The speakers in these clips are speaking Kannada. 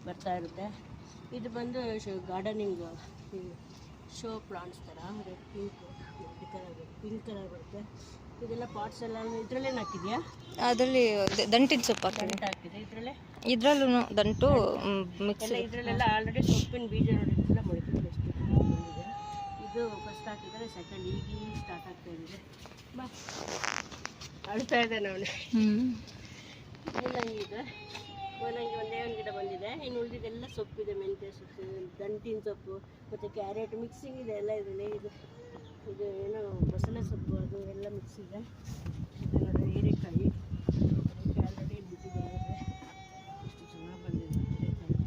ಬರ್ತಾ ಇರುತ್ತೆ. ಇದು ಬಂದು ಗಾರ್ಡನಿಂಗ್ ಶೋ ಪ್ಲಾಂಟ್ಸ್ ಥರ ರೆಡ್ ಪಿಂಕ್ ಕಲರ್ ಬರುತ್ತೆ. ಇದೆಲ್ಲ ಪಾಟ್ಸ್ ಎಲ್ಲ ಇದರಲ್ಲೇನು ಹಾಕಿದೆಯಾ? ಅದರಲ್ಲಿ ದಂಟಿನ ಸೊಪ್ಪು ಹಾಕಿದೆ ಇದರಲ್ಲೇ. ಇದರಲ್ಲೂ ದಂಟು ಮಿಕ್ಸ್ ಇದರಲ್ಲೆಲ್ಲ ಆಲ್ರೆಡಿ ಸೊಪ್ಪಿನ ಬೀಜ ನೋಡಿದ್ದೆಲ್ಲ ಮೊಳಕೆ ಎಷ್ಟು ಬಂದಿದೆ. ಇದು ಫಸ್ಟ್ ಹಾಕಿದರೆ ಸೆಕೆಂಡ್ ಈಗ ಸ್ಟಾರ್ಟ್ ಆಗ್ತಾ ಇದೆ. ಬಾ ಅಳ್ತಾ ಇದೆ ನಾವು. ಮೂಲಂಗಿ ಇದೆ, ಮೂಲಂಗಿ ಒಂದೇ ಒಂದು ಗಿಡ ಬಂದಿದೆ. ಇನ್ನು ಉಳಿದಿದ್ದೆಲ್ಲ ಸೊಪ್ಪಿದೆ, ಮೆಂತ್ಯ ಸೊಪ್ಪು, ದಂಟಿನ ಸೊಪ್ಪು ಮತ್ತು ಕ್ಯಾರೆಟ್ ಮಿಕ್ಸಿಂಗ್ ಇದೆ ಎಲ್ಲ ಇದರಲ್ಲಿ. ಇದು ಏನೋ ಬಸಳೆ ಸೊಪ್ಪು ಅದು ಎಲ್ಲ ಮಿಕ್ಸ್ ಇದೆ. ಇದು ನೋಡಿ ಹೀರೆಕಾಯಿ ಆಲ್ರೆಡಿ ಬಿಟ್ಟಿದೆ. ಎಷ್ಟು ಚೆನ್ನಾಗಿ ಬಂದಿದೆ ಹೀರೆಕಾಯಿ.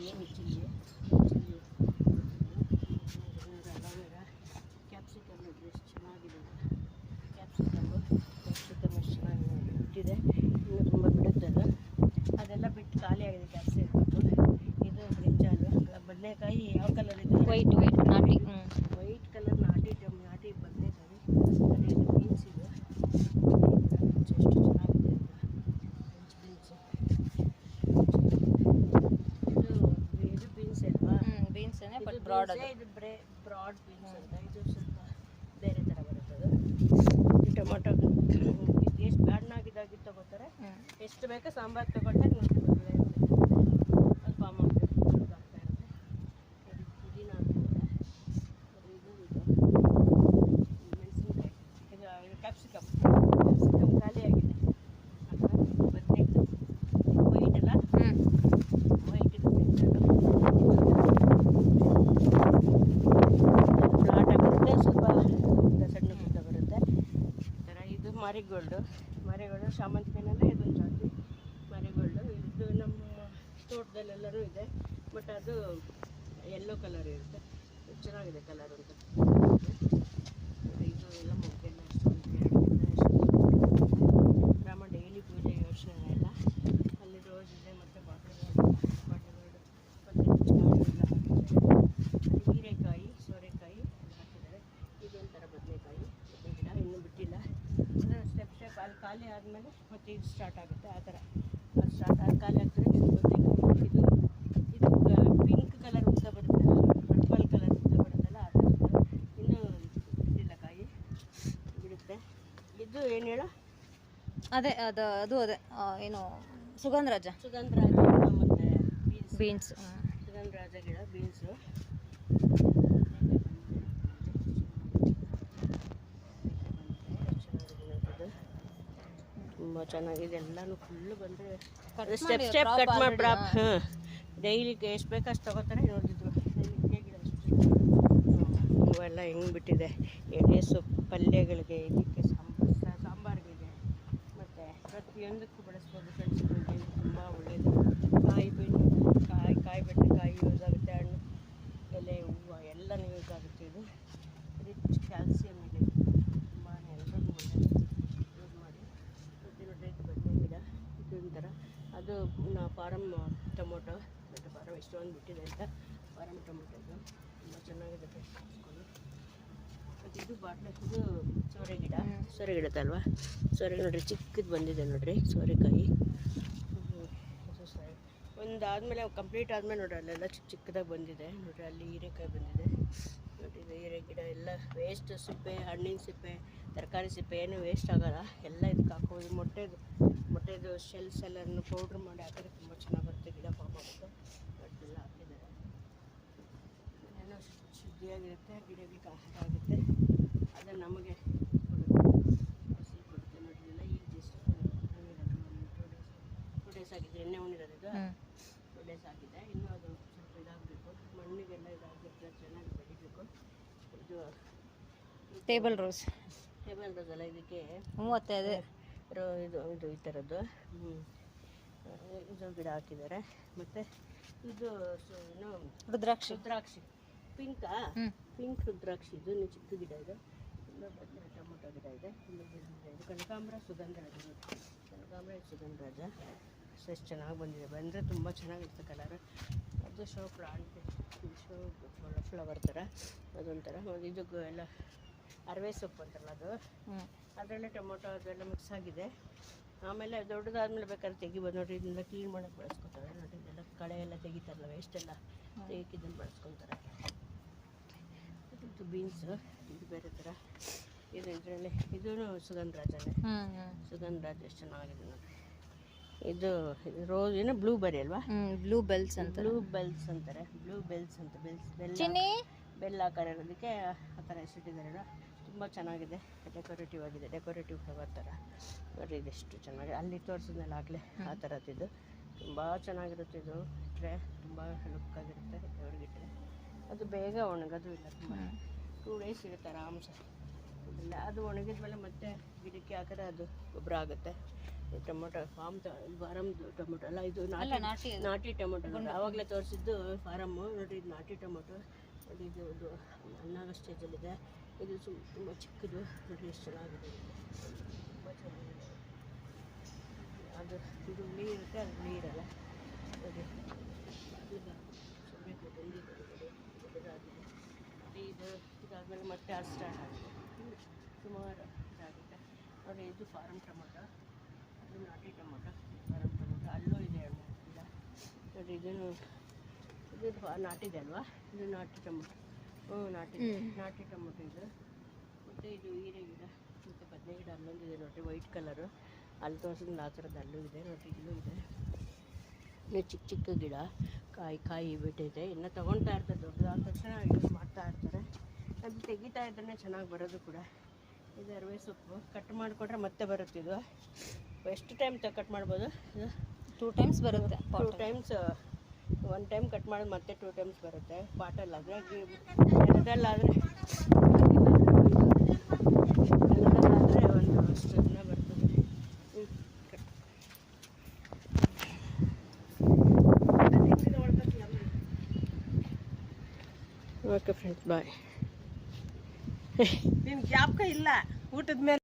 ಏನು ಚಿಲ್ಲಿ ಅಲೋವೆರಾ, ಕ್ಯಾಪ್ಸಿಕಮ್ ನೋಡ್ರಿ ಎಷ್ಟು ಚೆನ್ನಾಗಿದೆ. ಕ್ಯಾಪ್ಸಿಕಮ್ ಎಷ್ಟು ಚೆನ್ನಾಗಿ ಬಿಟ್ಟಿದೆ. ಇನ್ನೂ ತುಂಬ ಬಿಡುತ್ತದೆ. ಅದೆಲ್ಲ ಬಿಟ್ಟು ಖಾಲಿ ಆಗಿದೆ ಕ್ಯಾಪ್ಸಿಕಮ್. ಇದು ಬ್ರಿಂಜಾಲು. ಬದನೆಕಾಯಿ ಯಾವ ಕಲರ್ ಇದೆ? ವೈಟ್ ನಾಟಿ. ವೈಟ್ ಕಲರ್ ನಾಟಿ ಬದನೆಕಾಯಿ. ಅದೇ ಇದು ಬೀನ್ಸ್ ಇದೆ. ಎಷ್ಟು ಚೆನ್ನಾಗಿದೆ ಬೀನ್ಸ್. ಇದು ಬೀನ್ಸ್ ಅಲ್ವಾ? ಬೀನ್ಸ್ ಬಟ್ ಬ್ರಾಡ್ ಇದು ಬ್ರಾಡ್ ಬೀನ್ಸ್ ಅಂತ. ಇದು ಸ್ವಲ್ಪ ಬೇರೆ ಥರ ಬರುತ್ತೆ ಅದು. ಈ ಟೊಮೊಟೊ ಎಷ್ಟು ಹಣ್ಣಾಗಿದ್ದಾಗಿ ತಗೋತಾರೆ, ಎಷ್ಟು ಬೇಕೋ ಸಾಂಬಾರು ತಗೊಳ್ತಾರೆ. ನೋಡಿ ಅಲ್ಪ ಅಮೌಂಟ್ ಆಗ್ತಾ ಇರುತ್ತೆ. ಪುದೀನ ಹಾಕಿದ್ದಾರೆ. ಇದು ಮೆಣಸಿನ್ಕಾಯಿ, ಇದು ಕ್ಯಾಪ್ಸಿಕಮ್ ಖಾಲಿಯಾಗಿದೆ. ಬದನೆಕಾಯಿ ವೈಟ್ ಅಲ್ಲ, ವೈಟ್ ಇದು ಫ್ಲಾಟ್ ಆಗಿರುತ್ತೆ, ಸ್ವಲ್ಪ ಸಣ್ಣ ಪುಟ್ಟ ಬರುತ್ತೆ ಈ ಥರ. ಇದು ಮಾರಿಗೋಲ್ಡು ಶಾಮಂತಿಗೆನಲ್ಲೇ ಇದೊಂದು ಜಾತಿ ಮಾರಿಗೋಲ್ಡು. ಇದು ನಮ್ಮ ತೋಟದಲ್ಲೆಲ್ಲರೂ ಇದೆ, ಬಟ್ ಅದು ಯೆಲ್ಲೋ ಕಲರ್ ಇರುತ್ತೆ. ಚೆನ್ನಾಗಿದೆ ಕಲರ್ ಅಂತ. ಇದು ಎಲ್ಲ ಮೊಗ್ಗೆಲ್ಲ ರಾಮ ಡೈಲಿ ಪೂಜೆ ಯೋಚನೆ ಎಲ್ಲ. ಅಲ್ಲಿ ರೋಸ್ ಇದೆ ಮತ್ತು ಬಾಟಲ್ ಮತ್ತು ಹೀರೆಕಾಯಿ, ಸೋರೆಕಾಯಿ ಹಾಕಿದ್ದಾರೆ. ಇದೊಂಥರ ಬದನೆಕಾಯಿ ಗಿಡ ಇನ್ನೂ ಬಿಟ್ಟಿಲ್ಲ. ಅಂದರೆ ಸ್ಟೆಪ್ ಅಲ್ಲಿ ಖಾಲಿ ಆದಮೇಲೆ ಮತ್ತೆ ಇದು ಸ್ಟಾರ್ಟ್ ಆಗುತ್ತೆ. ಆ ಥರ ಅದು ಸ್ಟಾರ್ಟ್ ಆಗಿ ಖಾಲಿ ಆಗ್ತದೆ. ಇದು ಬದನೆಕಾಯಿ. ಇದು ಪಿಂಕ್ ಕಲರ್ ಉದ್ದ ಬರುತ್ತೆ, ಪರ್ಪಲ್ ಕಲರ್ ಉದ್ದ ಬರುತ್ತಲ್ಲ ಆ ಥರದ್ದು. ಇನ್ನೂ ಬಿಟ್ಟಿಲ್ಲ ಕಾಯಿ, ಬಿಡುತ್ತೆ. ಇದು ಏನು ಹೇಳೋ? ಅದೇ ಅದು ಅದೇ ಏನು ಸುಗಂಧರಾಜ ಮತ್ತು ಬೀನ್ಸ್. ಸುಗಂಧರಾಜ ಗಿಡ, ಬೀನ್ಸು. ತುಂಬ ಚೆನ್ನಾಗಿದೆ. ಎಲ್ಲನೂ ಫುಲ್ಲು ಬಂದರೆ ಸ್ಟೆಪ್ ಕಟ್ ಮಾಡಿ ಡೈಲಿ ಎಷ್ಟು ಬೇಕು ಅಷ್ಟು ತೊಗೋತಾರೆ. ನೋಡಿದ್ರು ಗಿಡ ಇವೆಲ್ಲ ಹೆಂಗೆ ಬಿಟ್ಟಿದೆ. ಎಳೆ ಸೊಪ್ಪು ಪಲ್ಯಗಳಿಗೆ, ಇದಕ್ಕೆ ಸಾಂಬಾರಿಗೆ ಮತ್ತು ಪ್ರತಿಯೊಂದಕ್ಕೂ ಬಳಸ್ಬೋದು ಫ್ರೆಂಡ್ಸ್ಗಳಿಗೆ. ತುಂಬ ಒಳ್ಳೆಯದು. ಕಾಯಿ ಬೆಂಡೆಕಾಯಿ ಯೂಸ್ ಆಗುತ್ತೆ, ಹಣ್ಣು ಎಲೆ ಹೂವು ಎಲ್ಲನೂ ಯೂಸ್ ಆಗುತ್ತೆ. ಇದು ರಿಚ್ ಕ್ಯಾಲ್ಸಿಯಂ ಇದೆ, ತುಂಬಾ ಎಲ್ರಿಗೂ ಒಳ್ಳೆಯದು. ಯೂಸ್ ಮಾಡಿ. ಮತ್ತು ನೋಡ್ರಿ ಇದು ಬದನೆ ಗಿಡ ಇದೊಂಥರ. ಅದು ಫಾರಮ್ ಟೊಮೊಟೊ ಫಾರಮ್ ಎಷ್ಟೊಂದು ಬಿಟ್ಟಿದೆ ಅಂತ. ಫಾರಮ್ ಟೊಮೊಟೊ ಇದು ತುಂಬ ಚೆನ್ನಾಗಿದೆ ಬೆಳೆಸ್ಕೊಂಡು. ಮತ್ತು ಇದು ಇದು ಸೋರೆಗಿಡದಲ್ವಾ? ಸೋರೆಗಿಡ ನೋಡ್ರಿ ಚಿಕ್ಕದು ಬಂದಿದೆ ನೋಡ್ರಿ ಸೋರೆಕಾಯಿ. ಒಂದು ಆದಮೇಲೆ ಕಂಪ್ಲೀಟ್ ಆದಮೇಲೆ ನೋಡ್ರಿ ಅಲ್ಲೆಲ್ಲ ಚಿಕ್ಕದಾಗಿ ಬಂದಿದೆ ನೋಡ್ರಿ. ಅಲ್ಲಿ ಹೀರೆಕಾಯಿ ಬಂದಿದೆ ನೋಡ್ರಿ. ಇದು ಹೀರೆ ಗಿಡ ಎಲ್ಲ ವೇಸ್ಟ್ ಸಿಪ್ಪೆ, ಹಣ್ಣಿನ ಸಿಪ್ಪೆ, ತರಕಾರಿ ಸಿಪ್ಪೆ ಏನು ವೇಸ್ಟ್ ಆಗೋಲ್ಲ. ಎಲ್ಲ ಇದಕ್ಕೆ ಹಾಕೋದು. ಮೊಟ್ಟೆದು ಶೆಲ್ಸ್ ಎಲ್ಲನೂ ಪೌಡ್ರ್ ಮಾಡಿ ಹಾಕಿದ್ರೆ ತುಂಬ ಚೆನ್ನಾಗಿ ಬರುತ್ತೆ. ಗಿಡ ಫಾರ್ಮ್ ಆಗುತ್ತೆ. ಅದೆಲ್ಲ ಹಾಕಿದ್ದಾರೆ. ಏನೋ ಶುದ್ಧಿಯಾಗಿರುತ್ತೆ, ಗಿಡಗಳಿಗೆ ಆಹಾರ ಆಗುತ್ತೆ. ಅದನ್ನು ನಮಗೆ ಹಸಿ ಕೊಡುತ್ತೆ ನೋಡ್ರಿ. ಎಲ್ಲ ಈಗ ಜಸ್ಟ್ 2 ಡೇಸ್ ಆಗಿದೆ. ಎಣ್ಣೆ ಉಣ್ಣಿರೋದು ಇದು 2 ಡೇಸ್ ಆಗಿದೆ. ಇನ್ನೂ ಅದು ಸ್ವಲ್ಪ ಇದಾಗಬೇಕು, ಮಣ್ಣಿಗೆಲ್ಲ ಇದಾಗಬೇಕು, ಚೆನ್ನಾಗಿ ಬೆಳಿಬೇಕು. ಇದು ಟೇಬಲ್ ರೋಸ್ ಅಲ್ಲ, ಇದಕ್ಕೆ 35 ಇದು ಈ ಥರದ್ದು ಇದು ಗಿಡ ಹಾಕಿದ್ದಾರೆ. ಮತ್ತು ಇದು ಏನು ರುದ್ರಾಕ್ಷಿ ಪಿಂಕ್ ರುದ್ರಾಕ್ಷಿ. ಇದು ಚಿಕ್ಕ ಗಿಡ ಇದೆ. ಟೊಮೊಟೊ ಗಿಡ ಇದೆ. ಇದು ಕನಕಾಂಬರ ಸುಗಂಧರಾಜ. ಸುಗಂಧರಾಜ ಎಷ್ಟು ಚೆನ್ನಾಗಿ ಬಂದಿದೆ. ಬಂದರೆ ತುಂಬ ಚೆನ್ನಾಗಿರುತ್ತೆ ಕಲರ್. ಅದು ಶೋ ಪ್ಲಾಂಟ್, ಶೋ ಫ್ಲವರ್ ಥರ ಅದೊಂಥರ. ಇದು ಎಲ್ಲ ಅರವೆ ಸೊಪ್ಪು ಅಂತಾರಲ್ಲ ಅದು, ಅದರಲ್ಲೇ ಟೊಮೊಟೊ ಅದೆಲ್ಲ ಮಿಕ್ಸ್ ಆಗಿದೆ. ಆಮೇಲೆ ದೊಡ್ಡದಾದ್ಮೇಲೆ ಬೇಕಾದ್ರೆ ತೆಗಿಬೋದು ನೋಡಿರಿ. ಇದನ್ನೆಲ್ಲ ಕ್ಲೀನ್ ಮಾಡೋಕ್ಕೆ ಬಳಸ್ಕೊತಾರೆ ನೋಡಿ. ಇದೆಲ್ಲ ಕಳೆ ಎಲ್ಲ ತೆಗಿತಾರಲ್ಲ, ವೇಸ್ಟ್ ಎಲ್ಲ ತೆಗಿಕ್ಕೆ ಇದನ್ನು ಬಳಸ್ಕೊತಾರೆ. ಇದು ಬೀನ್ಸ್, ಇದು ಬೇರೆ ಥರ. ಇದು ಇದರಲ್ಲಿ ಇದೂ ಸುಗಂಧರಾಜನೇ. ಸುಗಂಧರಾಜ ಎಷ್ಟು ಚೆನ್ನಾಗಿದೆ ನೋಡಿ. ಇದು ರೋಸ್ ಏನು ಬ್ಲೂ ಬೆರಿ ಅಲ್ವಾ? ಬ್ಲೂ ಬೆಲ್ಸ್ ಅಂತ. ಬ್ಲೂ ಬೆಲ್ಸ್ ಅಂತಾರೆ. ಬ್ಲೂ ಬೆಲ್ಸ್ ಅಂತ. ಬೆಲ್ಲ ಆಕಾರ ಇರೋದಕ್ಕೆ ಆ ಥರ ಹೆಸರಿಟ್ಟಿದ್ದಾರೆ. ತುಂಬ ಚೆನ್ನಾಗಿದೆ, ಡೆಕೋರೇಟಿವ್ ಆಗಿದೆ. ಡೆಕೋರೇಟಿವ್ ಫ್ಲವರ್ ಥರ ನೋಡಿ. ಇದೆಷ್ಟು ಚೆನ್ನಾಗಿದೆ. ಅಲ್ಲಿ ತೋರಿಸಿದ್ನಲ್ಲ ಆಗಲೇ ಆ ಥರದ್ದು. ತುಂಬ ಚೆನ್ನಾಗಿರುತ್ತೆ. ಇದು ಇಟ್ಟರೆ ತುಂಬ ಲುಕ್ಕಾಗಿರುತ್ತೆ ದೇವ್ರಿಗಿಟ್ಟರೆ. ಅದು ಬೇಗ ಒಣಗೋದು ಇಲ್ಲ. ತುಂಬ 2 days ಇರುತ್ತೆ ಆರಾಮ್ಸೆ. ಇಲ್ಲ ಅದು ಒಣಗಿದ್ಮೇಲೆ ಮತ್ತೆ ಗಿಡಕ್ಕೆ ಹಾಕಿದ್ರೆ ಅದು ಗೊಬ್ಬರ ಆಗುತ್ತೆ. ಟೊಮೊಟೊ ಫಾರಮ್ದು ಟೊಮೊಟೊ ಅಲ್ಲ, ಇದು ನಾಟಿ ಟೊಮೊಟೊ. ಆವಾಗಲೇ ತೋರಿಸಿದ್ದು ಫಾರಮ್ಮು ನೋಡಿ. ಇದು ನಾಟಿ ಟೊಮೊಟೊ ನೋಡಿ. ಇದು ಹಣ್ಣಾಗೋ ಸ್ಟೇಜಲ್ಲಿದೆ. ಇದು ತುಂಬ ಚಿಕ್ಕದು ನೋಡಿ. ಎಷ್ಟು ಚೆನ್ನಾಗಿದೆ, ತುಂಬ ಚೆನ್ನಾಗಿದೆ. ಅದು ಇದು ಹುಳಿ ಇರುತ್ತೆ, ಅದು ಹುಳಿ ಇರಲ್ಲ ನೋಡಿ. ಈಗ ಸೊಳ್ಳೆಗೆ ಬಂದಿದೆ ನೋಡಿ, ದೊಡ್ಡದಾಗಿದೆ. ಇದಾದಮೇಲೆ ಮತ್ತೆ ಅದು ಸ್ಟಾರ್ಟ್ ಆಗಿದೆ. ಸುಮಾರು ಇದಾಗುತ್ತೆ ನೋಡಿ. ಇದು ಫಾರಮ್ ಟೊಮೊಟೊ, ಅದು ನಾಟಿ ಟೊಮೊಟೊ. ಫಾರಮ್ ಟೊಮೊಟೊ ಅಲ್ಲೂ ಇದೆ ಗಿಡ ನೋಡಿ. ಇದು ನಾಟಿದೆ ಅಲ್ವಾ? ಇದು ನಾಟಿ ಟೊಮೊಟೊ. ನಾಟಿ ಟೊಮೊಟೊ ಇದು. ಮತ್ತು ಇದು ಹೀರೆ ಗಿಡ ಮತ್ತು ಬದನೆ ಗಿಡ ಅಲ್ಲೊಂದಿದೆ ನೋಡಿರಿ, ವೈಟ್ ಕಲರು. ಅಲ್ಲಿ ತೋರಿಸಿದ್ರೆ ಆ ಥರದ್ದು ಅಲ್ಲೂ ಇದೆ ನೋಡಿರಿ. ಇಲ್ಲೂ ಇದೆ. ಇನ್ನು ಚಿಕ್ಕ ಚಿಕ್ಕ ಗಿಡ, ಕಾಯಿ ಬಿಟ್ಟಿದೆ. ಇನ್ನು ತೊಗೊಳ್ತಾ ಇರ್ತಾರೆ. ದೊಡ್ಡದಾದ ತಕ್ಷಣ ಯೂಸ್ ಮಾಡ್ತಾ ಇರ್ತಾರೆ. ಅದು ತೆಗಿತಾ ಇದ್ದರೆ ಚೆನ್ನಾಗಿ ಬರೋದು ಕೂಡ. ಇದು ಅರಿವೆ ಸೊಪ್ಪು ಕಟ್ ಮಾಡಿಕೊಟ್ರೆ ಮತ್ತೆ ಬರುತ್ತೆ. ಇದು ಎಷ್ಟು ಟೈಮ್ ಕಟ್ ಮಾಡ್ಬೋದು? ಇದು 2 times ಬರುತ್ತೆ. 2 times. 1 time ಕಟ್ ಮಾಡೋದು ಮತ್ತೆ 2 times ಬರುತ್ತೆ. ಪಾಟಲ್ಲಾದರೆ ನೆಲದಲ್ಲಾದರೆ ಒಂದು ಅಷ್ಟು ದಿನ ಬರ್ತದೆ. ಓಕೆ ಫ್ರೆಂಡ್ಸ್, ಬಾಯ್. ನಿಮ್ಗೆ ಜ್ಞಾಪಕ ಇಲ್ಲ ಊಟದ ಮೇಲೆ.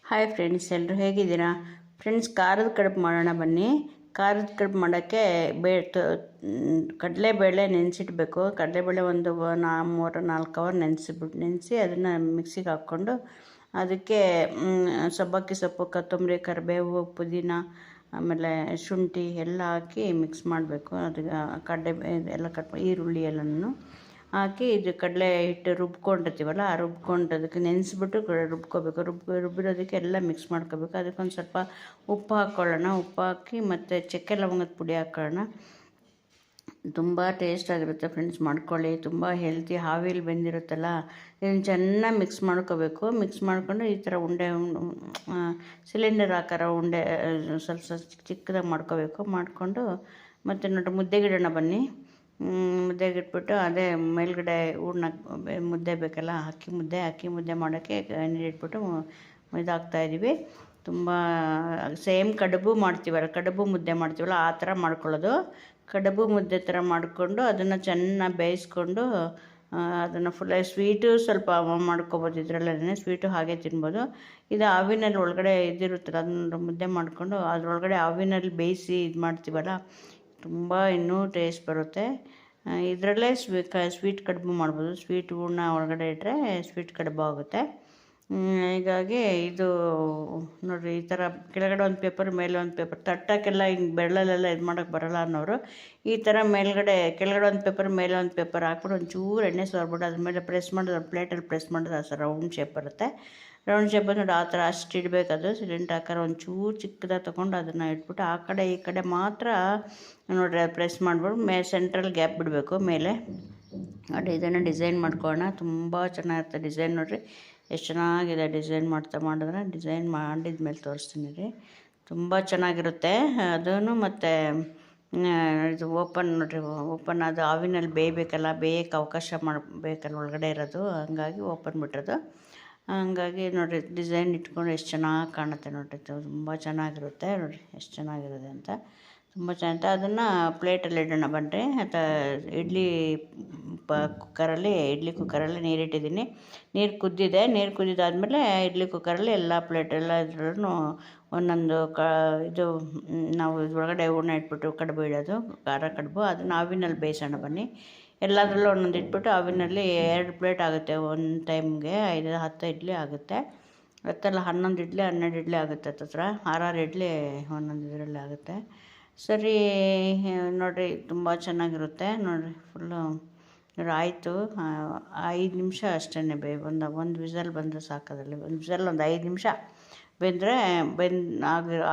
ಹಾಯ್ ಫ್ರೆಂಡ್ಸ್, ಎಲ್ಲರೂ ಹೇಗಿದ್ದೀರಾ? ಫ್ರೆಂಡ್ಸ್, ಖಾರದ ಕಡುಬು ಮಾಡೋಣ ಬನ್ನಿ. ಖಾರದ ಕಡುಬು ಮಾಡೋಕ್ಕೆ ಕಡಲೆಬೇಳೆ ನೆನೆಸಿಟ್ಬೇಕು. ಕಡಲೆಬೇಳೆ ಒಂದು 3-4 ಅವರ್ ನೆನೆಸಿ ಅದನ್ನು ಮಿಕ್ಸಿಗೆ ಹಾಕ್ಕೊಂಡು ಅದಕ್ಕೆ ಸಬ್ಬಕ್ಕಿ ಸೊಪ್ಪು, ಕೊತ್ತಂಬರಿ, ಕರಿಬೇವು, ಪುದೀನ, ಆಮೇಲೆ ಶುಂಠಿ ಎಲ್ಲ ಹಾಕಿ ಮಿಕ್ಸ್ ಮಾಡಬೇಕು. ಅದಕ್ಕೆ ಎಲ್ಲ ಈರುಳ್ಳಿ ಎಲ್ಲನೂ ಹಾಕಿ ಇದು ಕಡಲೆ ಹಿಟ್ಟು ರುಬ್ಕೊಂಡಿರ್ತೀವಲ್ಲ, ಆ ರುಬ್ಕೊಂಡದಕ್ಕೆ ನೆನೆಸ್ಬಿಟ್ಟು ರುಬ್ಕೋಬೇಕು. ರುಬ್ಬಿರೋದಕ್ಕೆ ಎಲ್ಲ ಮಿಕ್ಸ್ ಮಾಡ್ಕೋಬೇಕು. ಅದಕ್ಕೊಂದು ಸ್ವಲ್ಪ ಉಪ್ಪು ಹಾಕ್ಕೊಳ್ಳೋಣ. ಉಪ್ಪು ಹಾಕಿ ಮತ್ತು ಚಕ್ಕೆ ಲವಂಗದ ಪುಡಿ ಹಾಕ್ಕೊಳ್ಳೋಣ. ತುಂಬ ಟೇಸ್ಟಾಗಿರುತ್ತೆ ಫ್ರೆಂಡ್ಸ್, ಮಾಡ್ಕೊಳ್ಳಿ. ತುಂಬ ಹೆಲ್ತಿ, ಆವಿಯಲ್ಲಿ ಬೆಂದಿರುತ್ತಲ್ಲ, ಇದನ್ನು ಚೆನ್ನಾಗಿ ಮಿಕ್ಸ್ ಮಾಡ್ಕೋಬೇಕು. ಮಿಕ್ಸ್ ಮಾಡಿಕೊಂಡು ಈ ಥರ ಉಂಡೆ ಸಿಲಿಂಡರ್ ಆಕಾರ ಉಂಡೆ ಸ್ವಲ್ಪ ಚಿಕ್ಕದಾಗಿ ಮಾಡ್ಕೋಬೇಕು. ಮಾಡಿಕೊಂಡು ಮತ್ತು ನೋಡಿ ಮುದ್ದೆಗಿಡೋಣ ಬನ್ನಿ. ಮುದ್ದೆಗೆ ಇಟ್ಬಿಟ್ಟು ಅದೇ ಮೇಲ್ಗಡೆ ಮುದ್ದೆ ಬೇಕಲ್ಲ, ಅಕ್ಕಿ ಮುದ್ದೆ ಮಾಡೋಕ್ಕೆ ನೀರಿಟ್ಬಿಟ್ಟು ಇದಾಗ್ತಾಯಿದ್ದೀವಿ. ತುಂಬ ಸೇಮ್ ಕಡುಬು ಮಾಡ್ತೀವಲ್ಲ, ಕಡುಬು ಮುದ್ದೆ ಮಾಡ್ತೀವಲ್ಲ, ಆ ಥರ ಮಾಡ್ಕೊಳ್ಳೋದು. ಕಡುಬು ಮುದ್ದೆ ಥರ ಮಾಡಿಕೊಂಡು ಅದನ್ನು ಚೆನ್ನಾಗಿ ಬೇಯಿಸ್ಕೊಂಡು ಅದನ್ನು ಸ್ವೀಟು ಸ್ವಲ್ಪ ಮಾಡ್ಕೊಬೋದು. ಇದರಲ್ಲೇ ಸ್ವೀಟು ಹಾಗೆ ತಿನ್ಬೋದು. ಇದು ಆವಿನಲ್ಲಿ ಒಳಗಡೆ ಇದಿರುತ್ತಲ್ಲ, ಅದನ್ನು ಮುದ್ದೆ ಮಾಡಿಕೊಂಡು ಅದರೊಳಗಡೆ ಆವಿನಲ್ಲಿ ಬೇಯಿಸಿ ಇದು ಮಾಡ್ತೀವಲ್ಲ, ತುಂಬ ಇನ್ನೂ ಟೇಸ್ಟ್ ಬರುತ್ತೆ. ಇದರಲ್ಲೇ ಸ್ವೀಟ್ ಕಡುಬು ಮಾಡ್ಬೋದು. ಸ್ವೀಟ್ ಹೂರ್ಣ ಒಳಗಡೆ ಇಟ್ಟರೆ ಸ್ವೀಟ್ ಕಡುಬು ಆಗುತ್ತೆ. ಹೀಗಾಗಿ ಇದು ನೋಡಿರಿ, ಈ ಥರ ಕೆಳಗಡೆ ಒಂದು ಪೇಪರ್, ಮೇಲೆ ಒಂದು ಪೇಪರ್, ತಟ್ಟಕ್ಕೆಲ್ಲ ಹಿಂಗೆ ಬೆರಳಲ್ಲೆಲ್ಲ ಇದು ಮಾಡೋಕ್ಕೆ ಬರೋಲ್ಲ ಅನ್ನೋರು ಈ ಥರ ಕೆಳಗಡೆ ಒಂದು ಪೇಪರ್, ಮೇಲೆ ಒಂದು ಪೇಪರ್ ಹಾಕ್ಬಿಟ್ಟು ಒಂಚೂರು ಎಣ್ಣೆ ಸೋರ್ಬಿಟ್ಟು ಅದ್ರ ಮೇಲೆ ಪ್ರೆಸ್ ಮಾಡಿದ್ರೆ, ಪ್ಲೇಟಲ್ಲಿ ಪ್ರೆಸ್ ಮಾಡಿದ್ರೆ ಆ ರೌಂಡ್ ಶೇಪ್ ಬರುತ್ತೆ. ರೌಂಡ್ ಶೇಪ್ ನೋಡಿ ಆ ಥರ ಅಷ್ಟು ಇಡಬೇಕದು. ಸಿಲಿಂಡರ್ ಆಕಾರ ಒಂಚೂರು ಚಿಕ್ಕದಾಗಿ ತೊಗೊಂಡು ಅದನ್ನು ಇಟ್ಬಿಟ್ಟು ಆ ಕಡೆ ಈ ಕಡೆ ಮಾತ್ರ ನೋಡಿರಿ ಪ್ರೆಸ್ ಮಾಡಿಬಿಟ್ಟು ಸೆಂಟ್ರಲ್ ಗ್ಯಾಪ್ ಬಿಡಬೇಕು ಮೇಲೆ. ನೋಡಿ ಇದನ್ನು ಡಿಸೈನ್ ಮಾಡ್ಕೊಳ್ಳೋಣ. ತುಂಬ ಚೆನ್ನಾಗಿರುತ್ತೆ ಡಿಸೈನ್. ನೋಡಿರಿ ಎಷ್ಟು ಚೆನ್ನಾಗಿದೆ ಡಿಸೈನ್ ಮಾಡಿದ್ರೆ. ಡಿಸೈನ್ ಮಾಡಿದ ಮೇಲೆ ತೋರಿಸ್ತೀನಿ ರೀ, ತುಂಬ ಚೆನ್ನಾಗಿರುತ್ತೆ ಅದೂ. ಮತ್ತು ಇದು ಓಪನ್ ನೋಡಿರಿ, ಓಪನ್ ಅದು ಆವಿನಲ್ಲಿ ಬೇಯಕ್ಕೆ ಅವಕಾಶ ಮಾಡಬೇಕಲ್ಲ ಒಳಗಡೆ ಇರೋದು, ಹಂಗಾಗಿ ಓಪನ್ ಬಿಟ್ಟಿರೋದು. ಹಂಗಾಗಿ ನೋಡಿರಿ ಡಿಸೈನ್ ಇಟ್ಕೊಂಡು ಎಷ್ಟು ಚೆನ್ನಾಗಿ ಕಾಣುತ್ತೆ ನೋಡಿರಿ. ತುಂಬ ಚೆನ್ನಾಗಿರುತ್ತೆ ನೋಡಿರಿ, ಎಷ್ಟು ಚೆನ್ನಾಗಿರುತ್ತೆ ಅಂತ. ತುಂಬ ಚೆನ್ನಾಗಿರುತ್ತೆ. ಅದನ್ನು ಪ್ಲೇಟಲ್ಲಿ ಇಡೋಣ ಬನ್ನಿರಿ. ಅಥವಾ ಇಡ್ಲಿ ಕುಕ್ಕರಲ್ಲಿ ನೀರಿಟ್ಟಿದ್ದೀನಿ. ನೀರು ಕುದ್ದಿದ್ದಾದಮೇಲೆ ಇಡ್ಲಿ ಕುಕ್ಕರಲ್ಲಿ ಎಲ್ಲ ಇದ್ರೂ ಒಂದೊಂದು ಇದು ನಾವು ಒಳಗಡೆ ಹೂರ್ಣ ಇಟ್ಬಿಟ್ಟು ಕಡುಬು ಇಡೋದು, ಖಾರ ಕಡುಬು, ಅದನ್ನು ಆವಿನಲ್ಲಿ ಬೇಯಿಸೋಣ ಬನ್ನಿ. ಎಲ್ಲದರಲ್ಲೂ ಒಂದೊಂದು ಇಟ್ಬಿಟ್ಟು ಆವಿನಲ್ಲಿ 2 ಪ್ಲೇಟ್ ಆಗುತ್ತೆ ಒಂದು ಟೈಮ್ಗೆ. 5-10 ಇಡ್ಲಿ ಆಗುತ್ತೆ. 11 ಇಡ್ಲಿ 12 ಇಡ್ಲಿ ಆಗುತ್ತೆ. ಹತ್ರ 6 ಇಡ್ಲಿ ಒಂದೊಂದು ಇದರಲ್ಲಿ ಆಗುತ್ತೆ. ಸರಿ ನೋಡಿರಿ, ತುಂಬ ಚೆನ್ನಾಗಿರುತ್ತೆ ನೋಡಿರಿ. ಫುಲ್ಲು ಆಯಿತು. 5 ನಿಮಿಷ ಅಷ್ಟೇ ಒಂದು ವಿಸಲ್ ಬಂದರೆ ಸಾಕೋದ್ರಲ್ಲಿ. ಒಂದು ವಿಸಲ್ ಒಂದು 5 ನಿಮಿಷ ಬೆಂದರೆ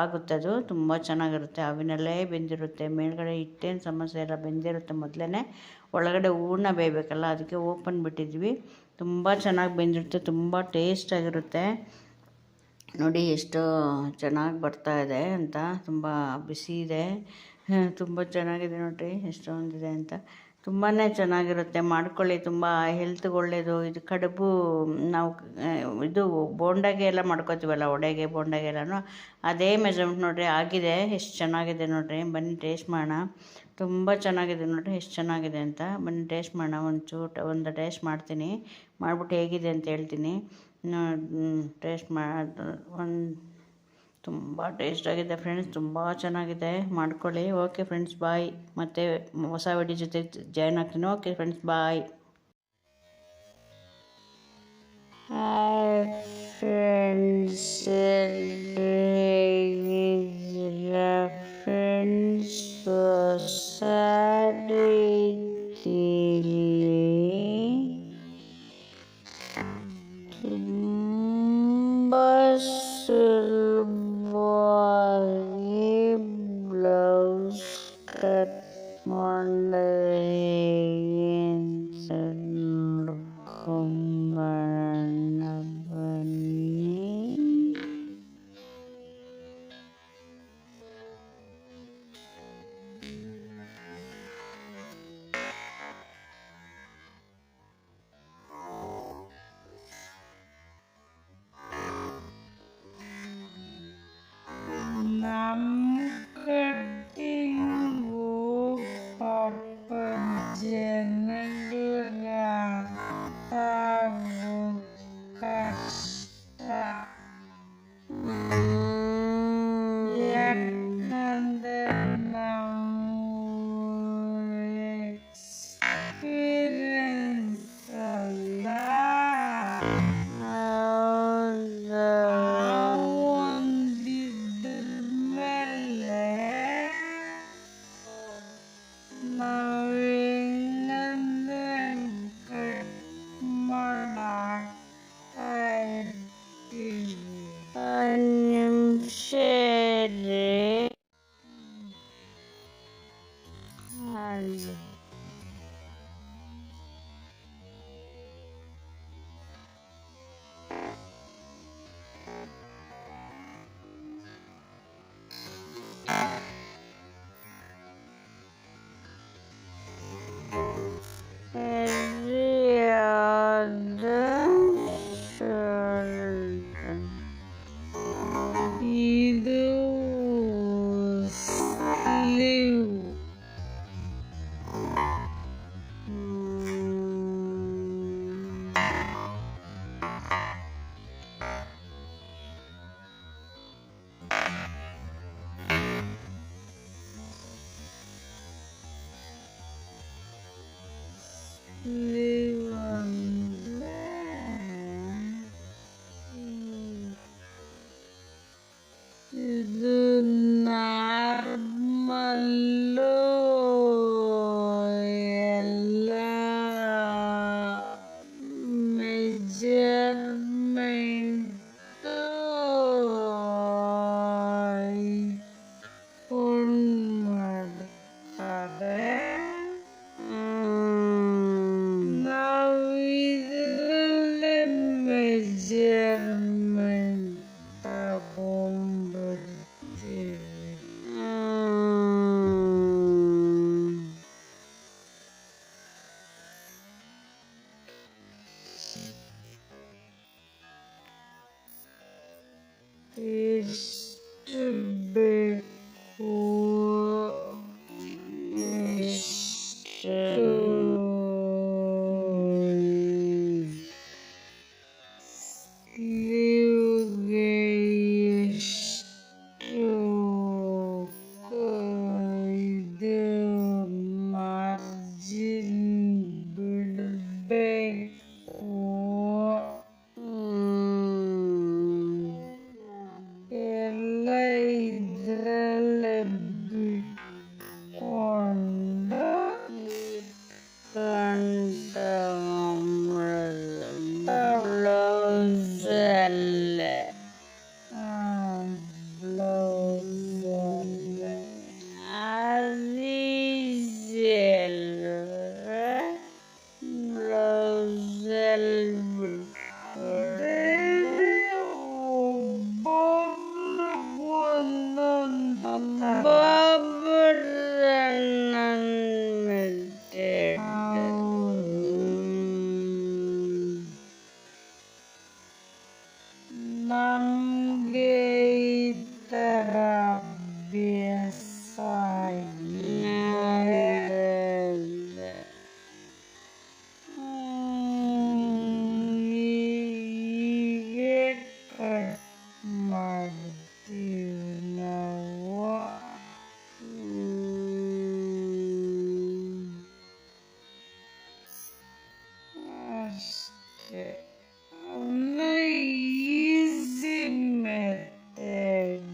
ಆಗುತ್ತೆ. ಅದು ತುಂಬ ಚೆನ್ನಾಗಿರುತ್ತೆ. ಆವಿನಲ್ಲೇ ಬೆಂದಿರುತ್ತೆ. ಮೇಲ್ಗಡೆ ಇಟ್ಟೇನು ಸಮಸ್ಯೆ ಇಲ್ಲ, ಬೆಂದಿರುತ್ತೆ ಮೊದಲೇ. ಒಳಗಡೆ ಹೂರ್ಣ ಬೇಯಬೇಕಲ್ಲ, ಅದಕ್ಕೆ ಓಪನ್ ಬಿಟ್ಟಿದ್ವಿ. ತುಂಬ ಚೆನ್ನಾಗಿ ಬೆಂದಿರುತ್ತೆ, ತುಂಬ ಟೇಸ್ಟಾಗಿರುತ್ತೆ. ನೋಡಿ ಎಷ್ಟು ಚೆನ್ನಾಗಿ ಬರ್ತಾಯಿದೆ ಅಂತ, ತುಂಬ ಬಿಸಿ ಇದೆ, ತುಂಬ ಚೆನ್ನಾಗಿದೆ ನೋಡಿರಿ ಎಷ್ಟೊಂದಿದೆ ಅಂತ. ತುಂಬಾ ಚೆನ್ನಾಗಿರುತ್ತೆ, ಮಾಡ್ಕೊಳ್ಳಿ. ತುಂಬ ಹೆಲ್ತ್ಗೆ ಒಳ್ಳೆಯದು ಇದು ಕಡುಬು. ನಾವು ಇದು ಬೋಂಡಾಗೆ ಎಲ್ಲ ಮಾಡ್ಕೊತೀವಲ್ಲ, ವಡೆಗೆ ಬೋಂಡಾಗೆ ಎಲ್ಲನೂ ಅದೇ ಮೆಜರ್ಮೆಂಟ್ ನೋಡಿರಿ ಆಗಿದೆ. ಎಷ್ಟು ಚೆನ್ನಾಗಿದೆ ನೋಡಿರಿ, ಬನ್ನಿ ಟೇಸ್ಟ್ ಮಾಡೋಣ. ತುಂಬ ಚೆನ್ನಾಗಿದೆ ನೋಡಿರಿ, ಎಷ್ಟು ಚೆನ್ನಾಗಿದೆ ಅಂತ. ಬನ್ನಿ ಟೇಸ್ಟ್ ಮಾಡೋಣ. ಒಂದು ಟೇಸ್ಟ್ ಮಾಡ್ತೀನಿ, ಮಾಡಿಬಿಟ್ಟು ಹೇಗಿದೆ ಅಂತ ಹೇಳ್ತೀನಿ. ಟೇಸ್ಟ್ ತುಂಬ ಟೇಸ್ಟಾಗಿದೆ ಫ್ರೆಂಡ್ಸ್, ತುಂಬ ಚೆನ್ನಾಗಿದೆ, ಮಾಡ್ಕೊಳ್ಳಿ. ಓಕೆ ಫ್ರೆಂಡ್ಸ್, ಬಾಯ್. ಮತ್ತೆ ಹೊಸ ವಿಡಿಯೋ ಜೊತೆ ಜಾಯ್ನ್ ಆಗ್ತೀನಿ. ಓಕೆ ಫ್ರೆಂಡ್ಸ್, ಬಾಯ್. ಹಾಯ್ ಫ್ರೆಂಡ್ಸ್, ಫ್ರೆಂಡ್ಸ್ ತುಂಬ ಸುಲಭವಾಗಿ ಬ್ಲೌಸ್ ಕಟ್ ಮಾಡಿದ್ರೆ ನೋಡ್ಕೊಂಬರೋಣ ಬನ್ನಿ. ನಮ್ಮ ಕಟ್ಟಿಂಗು ಪಾಪ ಜನರಿಗೆ ಅರ್ಥ ಆಗೋ ಕಷ್ಟ. ಇದು ನಾರ್ಮಲ್ಲು ಎಲ್ಲ ಮೆಜರ್ಮೆಂಟು ಮಾಡ್ತಾರೆ. ನಾವು ಇದರಲ್ಲೇ ಮೆಜರ್ಮೆಂಟ್ ತಗೊಂಡ್ಬರ್ತೀವಿ. ಎಷ್ಟು ಬೇಕು ಎಷ್ಟು ಸ್ಲೀವ್ಗೆ ಎಷ್ಟು ಇದು ಮಾರ್ಜಿನ್ ಬಿಡಬೇಕು. ಎಲ್ಲ ಇದರಲ್ಲೇ ಬಿಟ್ಕೊಂಡು ಫ್ರಂಟ್ ಬ್ಲೌಸಲ್ಲೇ ಬ್ಲೌಸಲ್ಲಿ ಬಿಟ್ಕೊಂಡ್ರೆ ನಮಗೆ ಈ ಥರ ಅಭ್ಯಾಸ ಇದೆ. ಹೀಗೆ ಕಟ್ ಮಾಡ್ತೀವಿ ನಾವು. ಅಷ್ಟೇ. Easy method.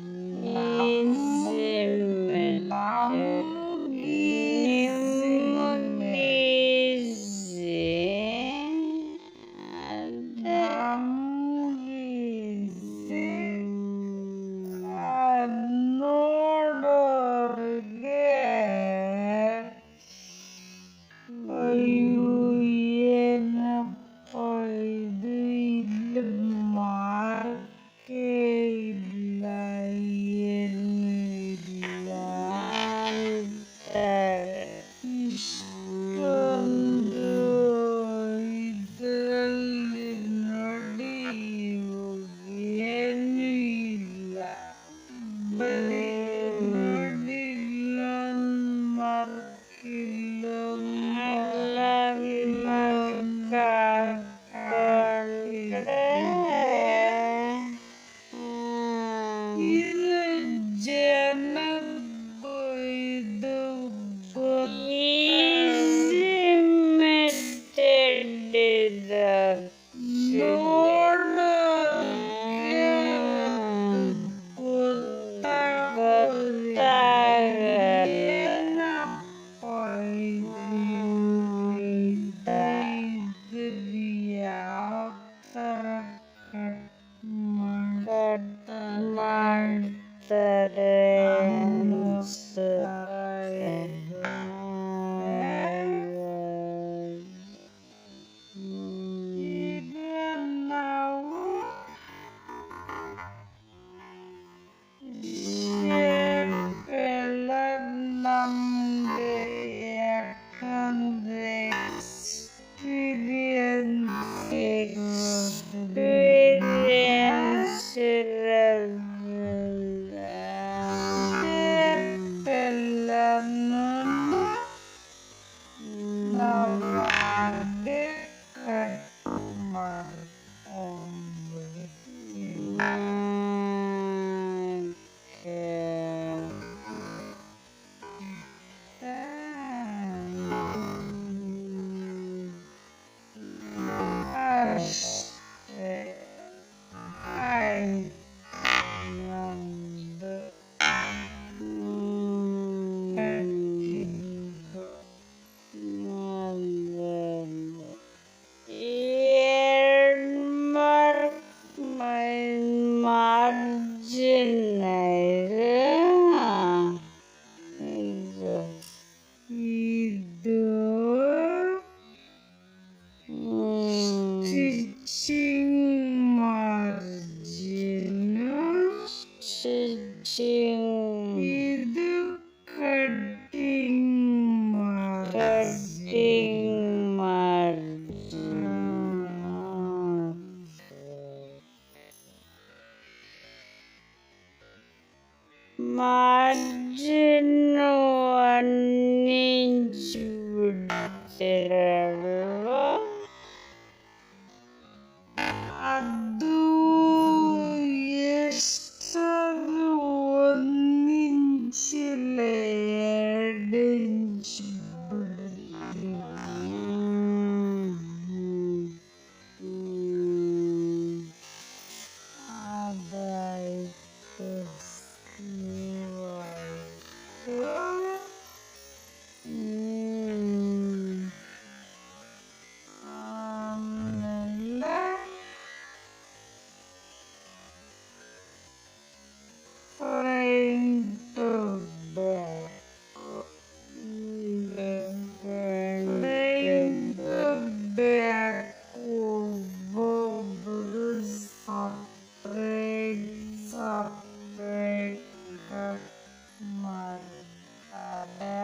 ನೋಡೋರಿಗೆ ಅಯ್ಯೋ ಏನಪ್ಪ ಇದು, ಇಲ್ಲಿ ಮಾರ್ಕೆ ಇಲ್ಲ, ಏನು ಇಲ್ಲ ಅಂತಾರೆ. ಇಷ್ಟೊಂದು ಇದರಲ್ಲಿ ನೋಡಿ ಏನು ಇಲ್ಲ, ಬರೀ ನೋಡಿ ಇಲ್ಲೊಂದು ಮಾರ್ಕ್ ಇಲ್ಲೊಂದು ಹಾಕೊಂಡಿದೆ. ಇದು ಜನಕ್ಕೂ ಇದು ಈಸಿ ಮೆಥಡ್ ಇದೆ. ನೋಡೋರಿಗೆ ಗೊತ್ತಾಗಲ್ಲ ಏನಪ್ಪ ಇದು ಯಾವ ಥರ ಕಟ್ ಮಾಡ್ತಾರೆ ಅನ್ಸುತ್ತೆ. ಈಗ ನಾವು ಶೇಪ್ ಎಲ್ಲ ನಮಗೆ ಯಾಕಂದ್ರೆ ಎಕ್ಸ್ಪೀರಿಯನ್ಸ್ ಇರಲ್ಲ. ಶೇಪ್ ಎಲ್ಲನೂ ನಾವು ಹಾಗೆ ಕಟ್ ಮಾಡ್ಕೊಂಡ್ಬಿಡ್ತೀವಿ. ಇದು ಕಟ್ಟಿಂಗ್ ಮಾರ್ಜಿನ್ 1 ಇಂಚ್ ಬಿಡ್ತಿರಲ್ವಾ, ಅದು ಎಷ್ಟದು 1 ಇಂಚ್ ಇಲ್ಲ 2 ಇಂಚ್ ಬಿಡ್ತೀವಿ. ಅದಾಯ್ತು. ಆಮೇಲೆ ಫ್ರಂಟ್ ಬ್ಯಾಕ್ ಒಬ್ಬೊಬ್ರು ಸಪ್ರೇಟ್ ಕಟ್ ಮಾಡ್ತಾರೆ.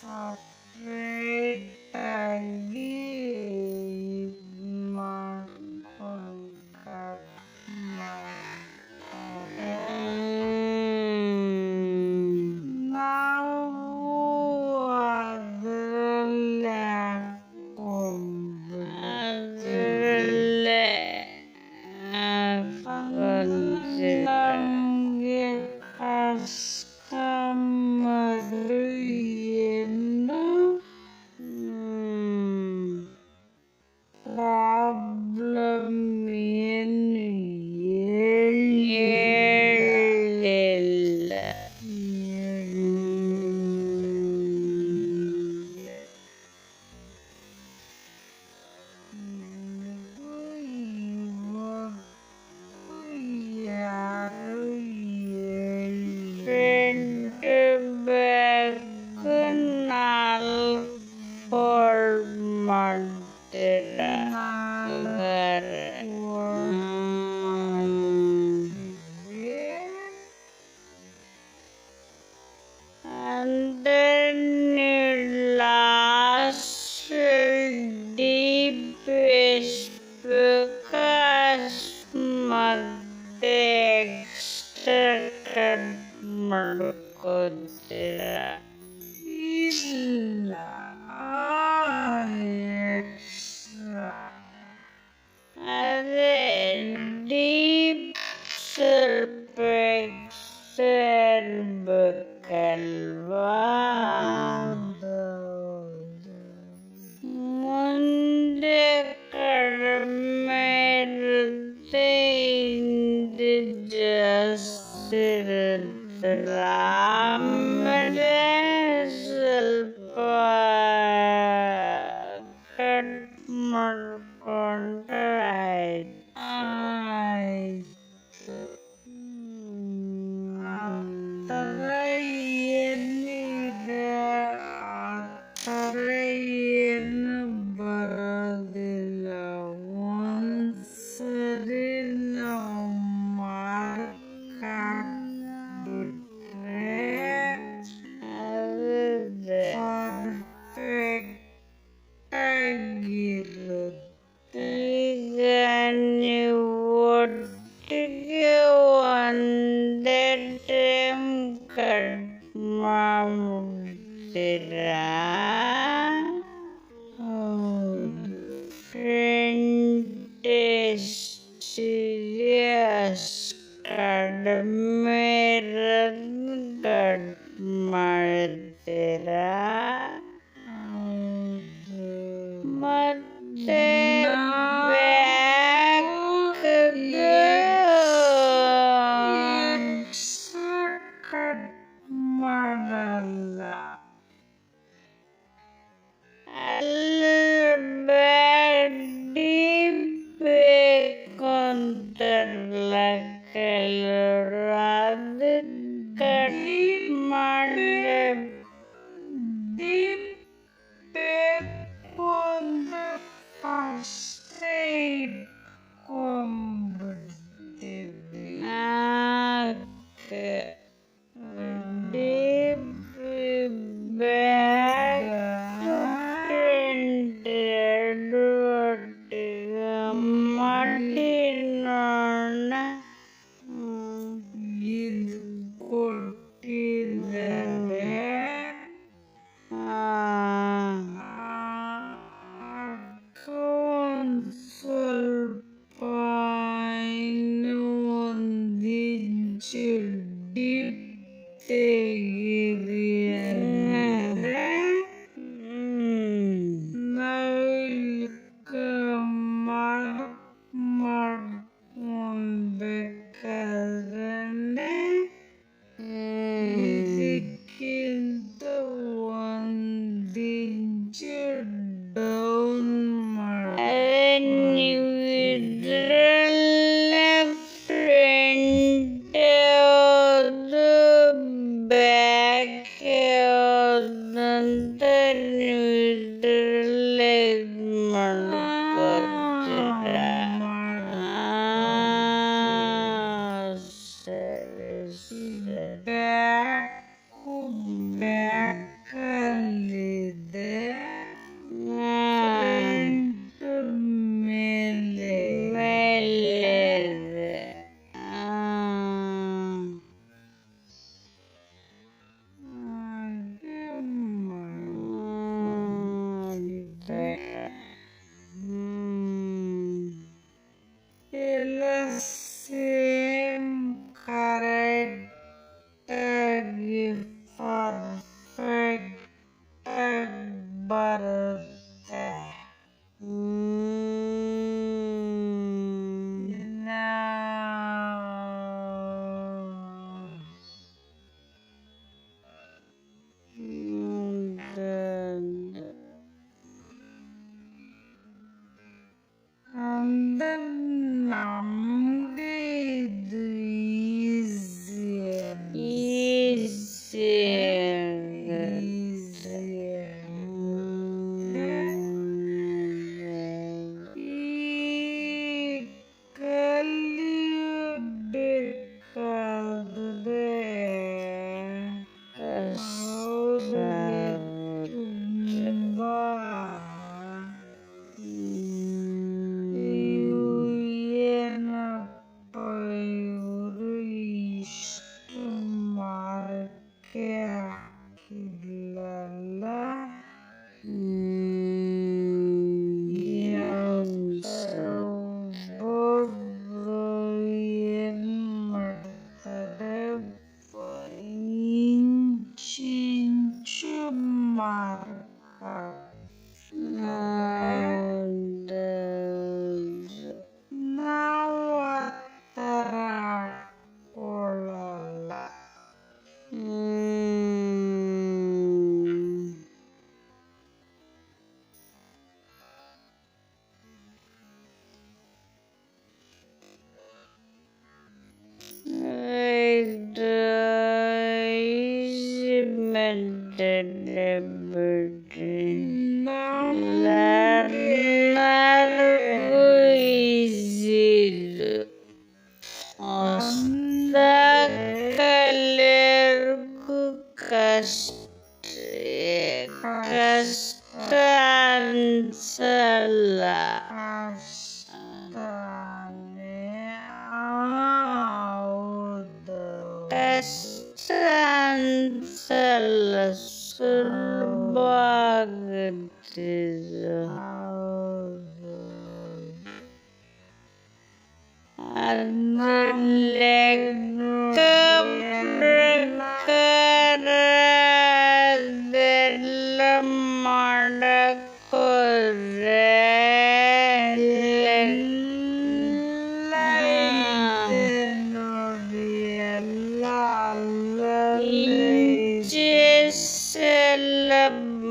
ಸಪ್ರೇಟ್ ಆಗಿ ಮಾಡ್ಕೊಂಡು ಕಟ್ ಮಾಡ್ತಾರೆ. ನಾವು ಅದರಲ್ಲೇ ನಮಗೆ ಕಸ್ಟಮರ್ ಏನು ಪ್ರಾಬ್ಲಮ್ ಏನು ಹೇಳಿಲ್ಲ. ಫ್ರಂಟ್ ಬ್ಯಾಕ್ 4 ಫೋಲ್ಡ್ ಮಾಡ್ತೀರ. And then last deep ಮತ್ತೆ ಎಕ್ಸ್ಟ್ರಾ ಕಟ್ ಮಾಡ್ಕೋತೀರ. ಇಲ್ಲ ಎಕ್ಸ್ಟ್ರಾ ಅದೇ ಡೀಪ್ ಸ್ವಲ್ಪ ಎಕ್ಸ್ಟ್ರಾ ಇರ್ಬೇಕಲ್ವಾ. ಮುಂದೆ ಕಡಿಮೆ ಇರುತ್ತೆ, ಹಿಂದೆ ಜಾಸ್ತಿ ಇರುತ್ತಲ್ಲ, ಆಮೇಲೆ ಸ್ವಲ್ಪ ಕಟ್ ಮಾಡ್ಕೊಂಡ್ರೆ ಆಯ್ತು. ಆ ಥರ ಏನಿದೆ, ಆ ಥರ ಏನು ಬರೋದಿಲ್ಲ. ಒಂದ್ಸರಿ ನಾವು ಮಾರ್ಕ್ ಹಾಕ್ಬಿಟ್ರೆ ಪರ್ಫೆಕ್ಟ್ ಆಗಿರುತ್ತೆ. ಈಗ ನೀವು ಒಟ್ಟಿಗೆ ಒಂದೇ ಟೈಮ್ ಕಟ್ ಮಾಡ್ಬಿಡ್ತೀರಾ. ಫ್ರಂಟ್ ಎಷ್ಟಿದೆ ಅಷ್ಟು ಕಡಿಮೆ ಇರೋದು ಕಟ್ ಮಾಡ್ತೀರಾ. ಮತ್ತೆ ಕಟ್ ಮಾಡಲ್ಲ. ಡೀಪ್ ಬೇಕು ಅಂತಾರಲ್ಲ ಕೆಲವರು, ಅದು ಕಟ್ ಮಾಡಿದ್ರೆ ಡೀಪ್ ಬೇಕು ಅಂದ್ರೆ ಫಸ್ಟೇ ಇಟ್ಕೊಂಡ್ಬಿಡ್ತಾರೆ. ಯಾವುದಂತ ನೀವು ಇದರಲ್ಲೇ ಇದು ಮಾಡ್ಕೊತೀರ. ಸರಿ ಬ್ಯಾಕು ಬ್ಯಾಕಲ್ಲಿದೆ, ಫ್ರಂಟ್ ಮೇಲೆ ಮೇಲಿದೆ. ಎಲ್ಲ ಸೇಮ್ ಕರೆಕ್ಟಾಗಿ ಪರ್ಫೆಕ್ಟಾಗಿ ಬರುತ್ತೆ. ಅಂದ್ರೆ ನಮಗೆ ಇದು ಕಲಿಯಬೇಕಾದ್ರೆ ತುಂಬ ಏನಪ್ಪ ಇವರು ಇಷ್ಟು ಮಾರ್ಕೆ ಹಾಕಿಲ್ಲಲ್ಲ, ಒಬ್ಬೊಬ್ರು ಏನು ಮಾಡ್ತಾರೆ, ಇಂಚು ಮಾರ್ಕ್ ನಾವು ಆ ಥರ ಹಾಕ್ಕೊಳ್ಳಲ್ಲ. ಇದು ಈಸಿ ಮೆಥಡ್ ಬಿಡ್ರಿ, ಲರ್ನರ್ಗೂ ಈಸಿ ಇದು, ಹೊಸ್ದಾಗಲಿಯರ್ಗೂ ಕಷ್ಟ ಅನ್ಸಲ್ಲ. ಹೌದು, ಕಷ್ಟ ಅನ್ಸಲ್ಲ, ಸುಲಭ ಆಗುತ್ತಿದ್ದು. ಅಂದ್ರೆ ಲೆಕ್ಕ ಪ್ರಕಾರ ಅದೆಲ್ಲ ಮಾಡಕ್ ಹೋದ್ರೆ ನೋಡಿ ಎಲ್ಲ ಇಂಚಸ್ ಎಲ್ಲ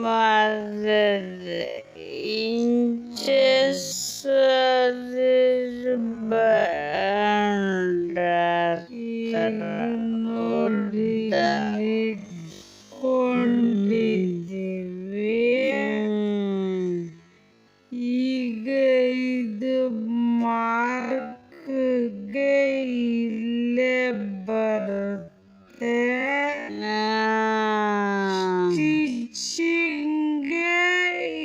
ಮಾಡಿದ್ರೆ ಇಂಚಸ್ ಕೊಂಡಿದ್ದೀವಿ. ಈಗ ಇದು ಮಾರ್ಕ್ಗೆ ಇಲ್ಲೇ ಬರುತ್ತೆ. ಸ್ಟಿಚಿಂಗ್ಗೆ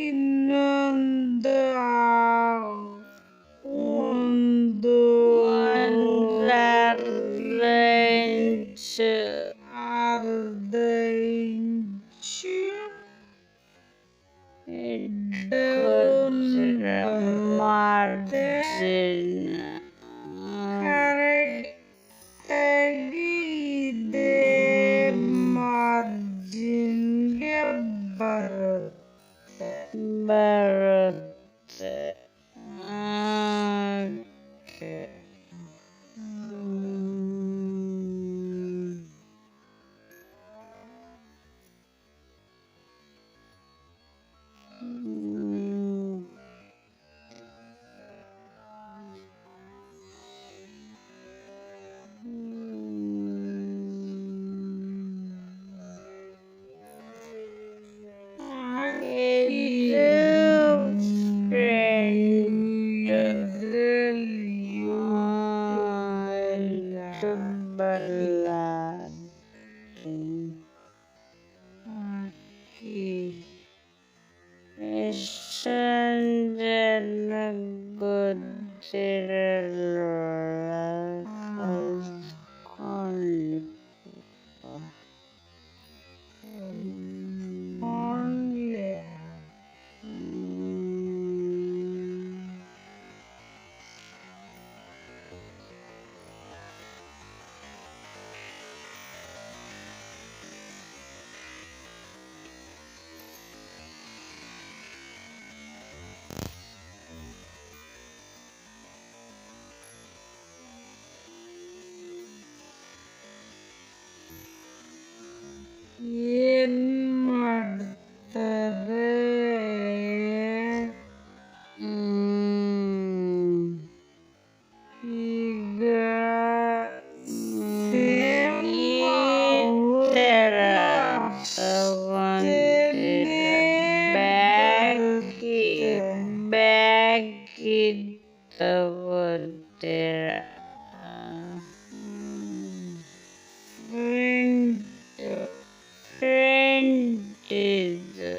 ಇನ್ನೊಂದು ಒಂದು ಅರ್ಧ ಇಂಚು ಮಾಡ್ತೀನಿ. ಕರೆಕ್ಟಾಗಿ ಇದೇ ಮಾರ್ಜಿನ್ಗೆ ಬರುತ್ತೆ. ಓಕೆ. ಬ್ಯಾಗಿ ತಗೋತೀರ ಫ್ರೆಂಡ್ ಇದು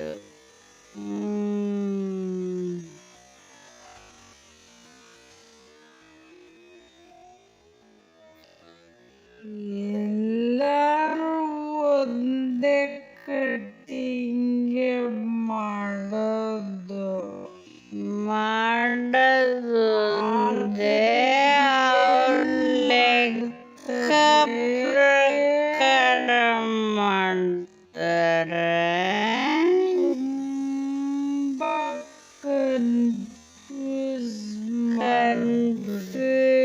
ಎಲ್ಲರೂ ಒಂದೇ ಕಟ್ಟಿಂಗೆ ಮಾಡೋದು ಒಂದೇ ಲೆಕ್ಕ ಪ್ರಕಾರ ಮಾಡ್ತಾರೆ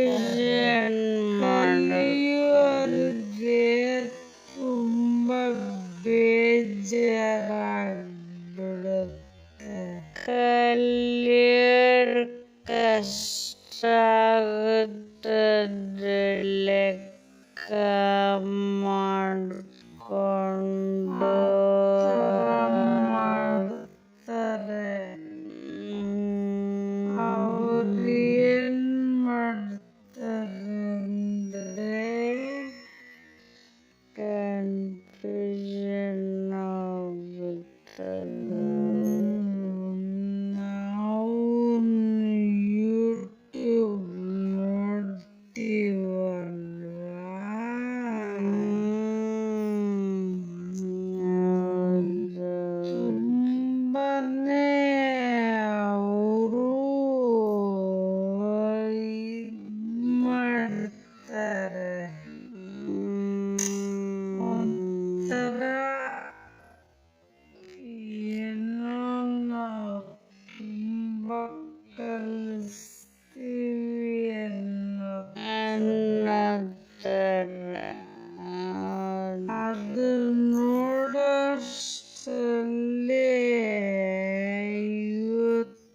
ಕನ್ಫ್ಯೂಷನ್ ಮಾಡೋರಿಗೆ ತುಂಬ ಬೇಜಾರಾಗ್ಬಿಡುತ್ತೆ ಕಲಿಯೋರು ಕಷ್ಟ ಆಗುತ್ತದೆ ಲೆಕ್ಕ ಮಾಡಿಕೊಂಡು ಮಾಡ್ತಾರೆ ಅವ್ರು ಏನು ಮಾಡ್ತಾರೆ ಅಂದರೆ ಕನ್ಫ್ಯೂಷನ್ ಆಗುತ್ತದೆ ನಾವು ಯೂಟ್ಯೂಬ್ ನೋಡ್ತೀವಲ್ವಾ ತುಂಬನೇ ಅವರು ಮಾಡ್ತಾರೆ ಒಂಥರ ಏನೋ ನಾವು ತುಂಬ ಕಲಿಸ್ತೀವಿ ಅನ್ನೋಥರ ಅದು ನೋಡೋಷ್ಟರಲ್ಲೇ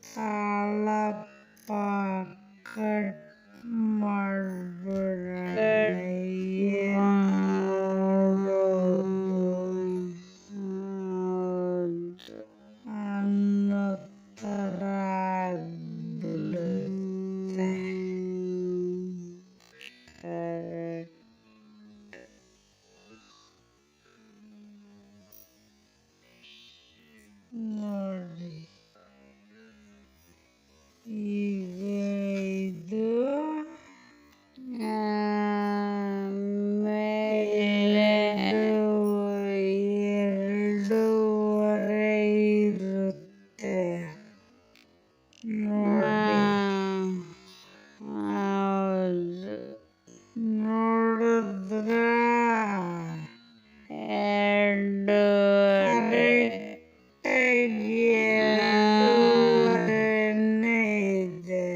ತಾಳಪ್ಪ ಕಟ್ ಮಾಡ್ಬಿಡೋಣ ಅನ್ನೋ ಥರ ಆಗ್ಬಿಡುತ್ತೆ ನೋಡಿ ಈಗ ಇದು ಆಮೇಲೆ 2:30 ಇರುತ್ತೆ ನೋಡಿ ಹೌದು ನೋಡಿದ್ರ 2:30 2:30ನೇ ಇದೆ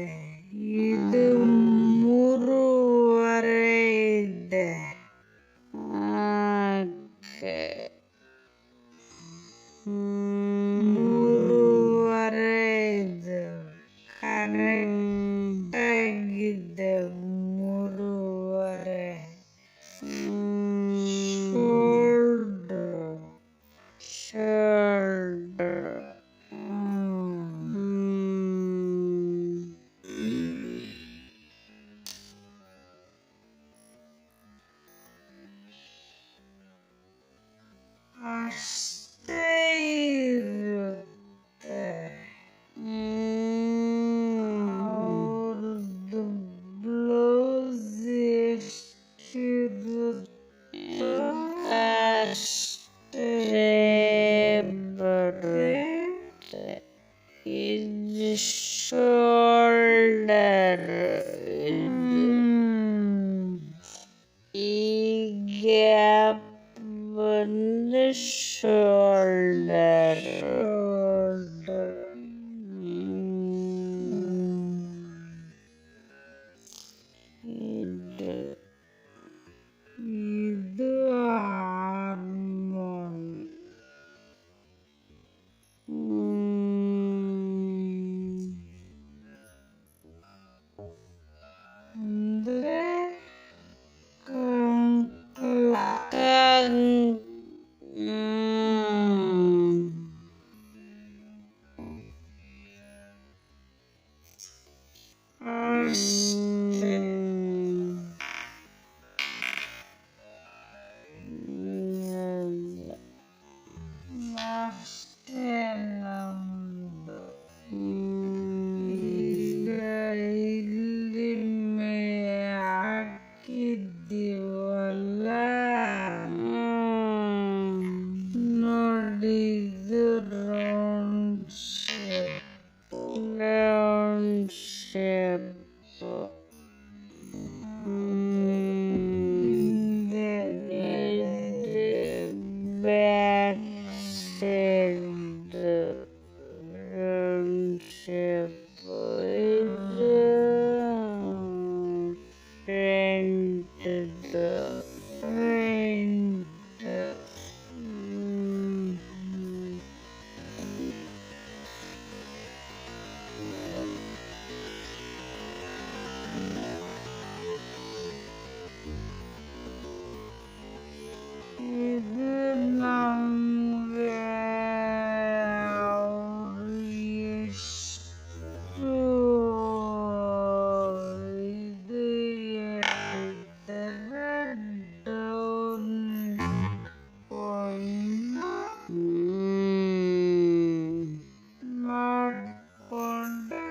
ಇದು 3:30 ಇದೆ ಓಕೆ 3:30 ಇದು ಕರೆಕ್ಟ್ ಆಗಿದೆ 3:30 ಶೋಲ್ಡರ್ ಅಷ್ಟೇ ಇರುತ್ತೆ ಅವ್ರದ್ದು ಬ್ಲೌಸ್ ಎಷ್ಟಿರುತ್ತೋ ಅಷ್ಟೇ ಬರುತ್ತೆ ಇದು ಶೋಲ್ಡರ್ ಈ ಗ್ಯಾಪ್ ಬಂದು ಶೋಲ್ಡರ್ ಇದು ಹಾರ್ಮೋನ್ ಅಂದರೆ ಕಂಕ್ಲ round shape with front ಇದು ನಮ್ಗೆ ಎಷ್ಟು ಇದು ಹೇಳ್ತಾರೆ ಡೌನ್ ಮಾಡಿಕೊಂಡೆ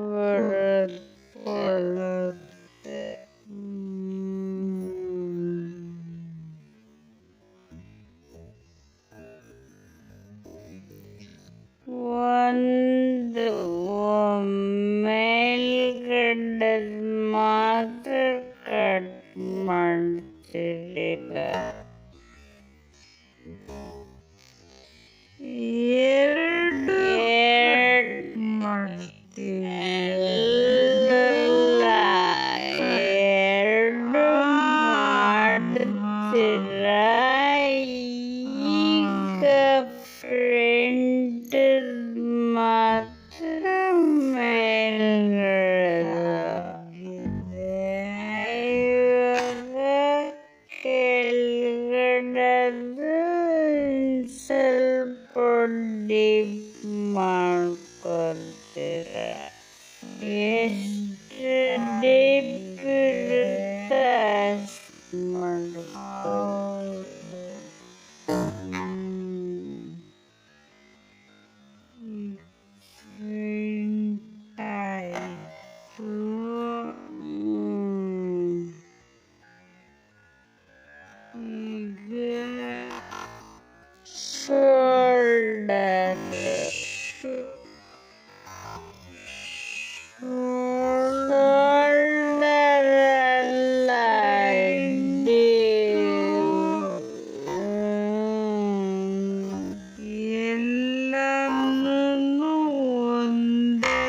ಬರುತ್ತೆ. ಒಂದು ಮೇಲ್ಗಡೆ ಮಾತ್ರ ಕಟ್ ಮಾಡ್ತೀರಿ. ಎರಡು ಮಾಡ್ತೀವಿ. ಎಲ್ಲ ಎರಡು ಮಾಡ್ತೀರ. ಈಗ ಫ್ರಂಟ್ ಮಾತ್ರ ಮೇಲ್ಗಡೆ ಕೆಳಗಡೆ ಸ್ವಲ್ಪ ಡೀಪ್ ಮಾಡ್ಕೊಳ್ತೀರ. ಎಷ್ಟು ಡೀಪ್ ಇರುತ್ತೆ ಅಷ್ಟು ಮಾಡ್ಕೊಳ್ಳಿ. ಆಯಿತು. ಈಗ ಶೋಲ್ಡರ್ ಶೋಲ್ಡರೆಲ್ಲ ಎಲ್ಲನೂ ಒಂದೇ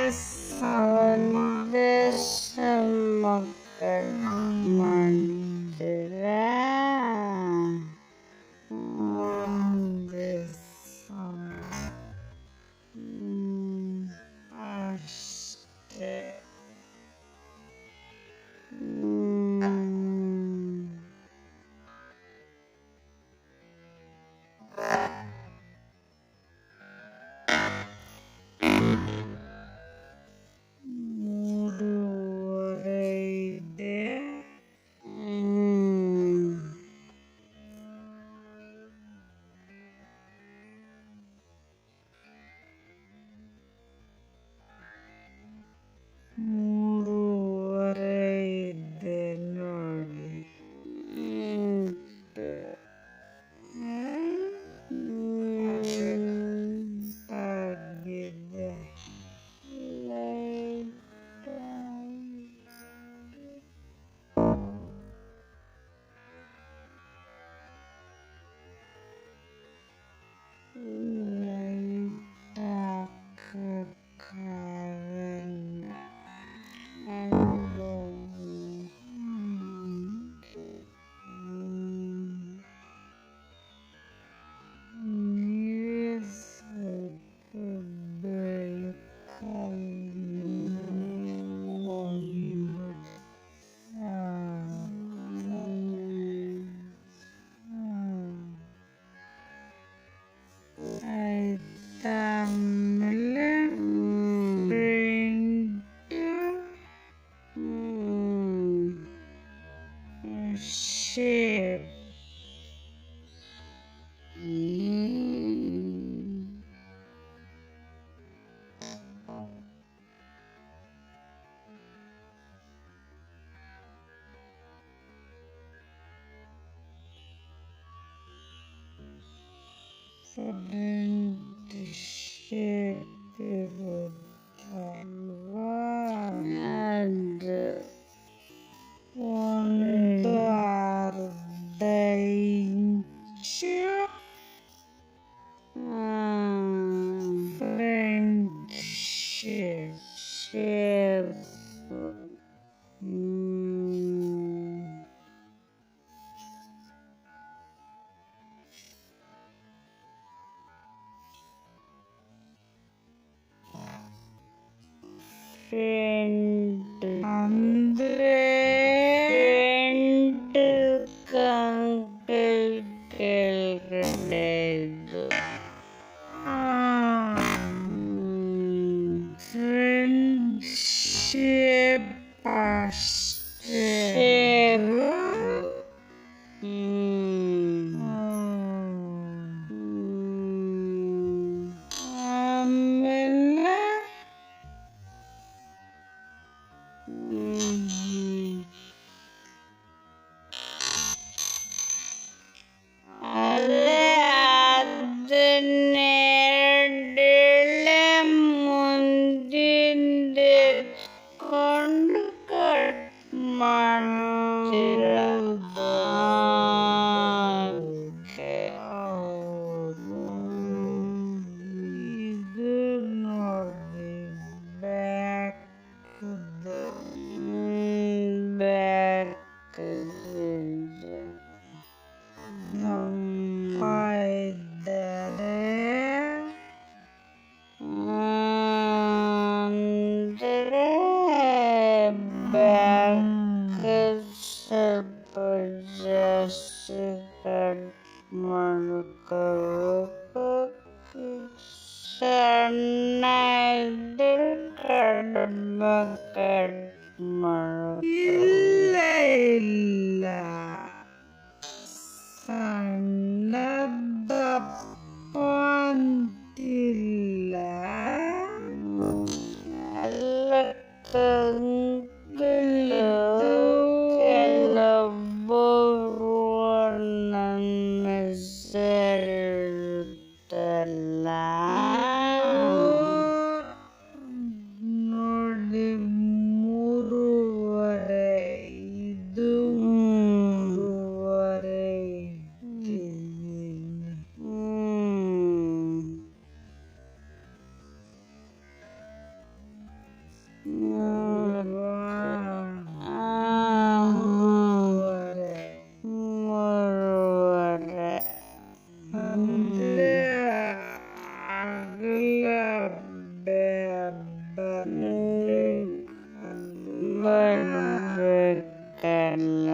ಸಮ ಕಟ್ ಮಾಡ್ತೀರ. ಒಂದೇ ಸಮ ಅಷ್ಟೇ. ಮೂರುವರೆ ಇದೆ. ಮೂರುವರೆ ಇದೆ ನೋಡಿ. ಆಗಿದೆ. ಆಮೇಲೆ ಶೇಪ್ ಫ್ರಂಟ್ ಶೇಪ್ ಇರುತ್ತಲ್ವಾ, ಅದು ಒಂದು ಇದು ನೋಡಿ ಬ್ಯಾಕ್ ಬ್ಯಾಕ್ ನಮ್ಮ ಇದ್ದಾರೆ ಅಂದರೆ ಬ್ಯಾಕ್ ಸ್ವಲ್ಪ ಜಾಸ್ತಿ ಕಟ್ ಮಾಡ್ಕೋಬೇಕು ಸಣ್ಣ ಇದ್ರೆ ಕಡಿಮೆ ಕಟ್ ಇಲ್ಲ ಇಲ್ಲ ಸಣ್ಣ ದಪ್ಪ ಅಂತಿಲ್ಲ ಎಲ್ಲ ಕೆಲವೊಬ್ಬರು ನನ್ನ ಸೇರಿರುತ್ತಲ್ಲ ನೋಡಿ 3.5 ಇದು 3.5 ಇಟ್ಟಿದ್ದೀನಿ ಅಂದ್ರೆ ಆಗಲ್ಲ ಬರ್ಬೇಕಲ್ಲ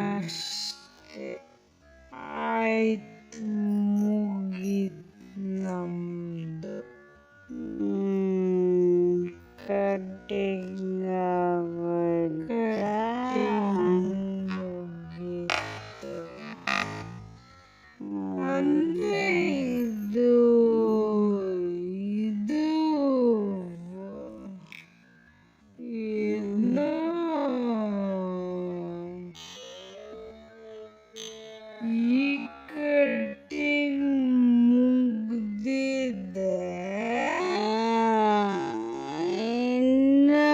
ಅಷ್ಟೇ ಆಯ್ತು ಮುಗೀತು ನಮ್ದು ಕಟಿಂಗ್ ಮುಗೀತು ಅಂದ್ರೆ ಇದು ಈ ಕಟಿಂಗ್ ಮುಗ್ದಿದೆ ಇನ್ನು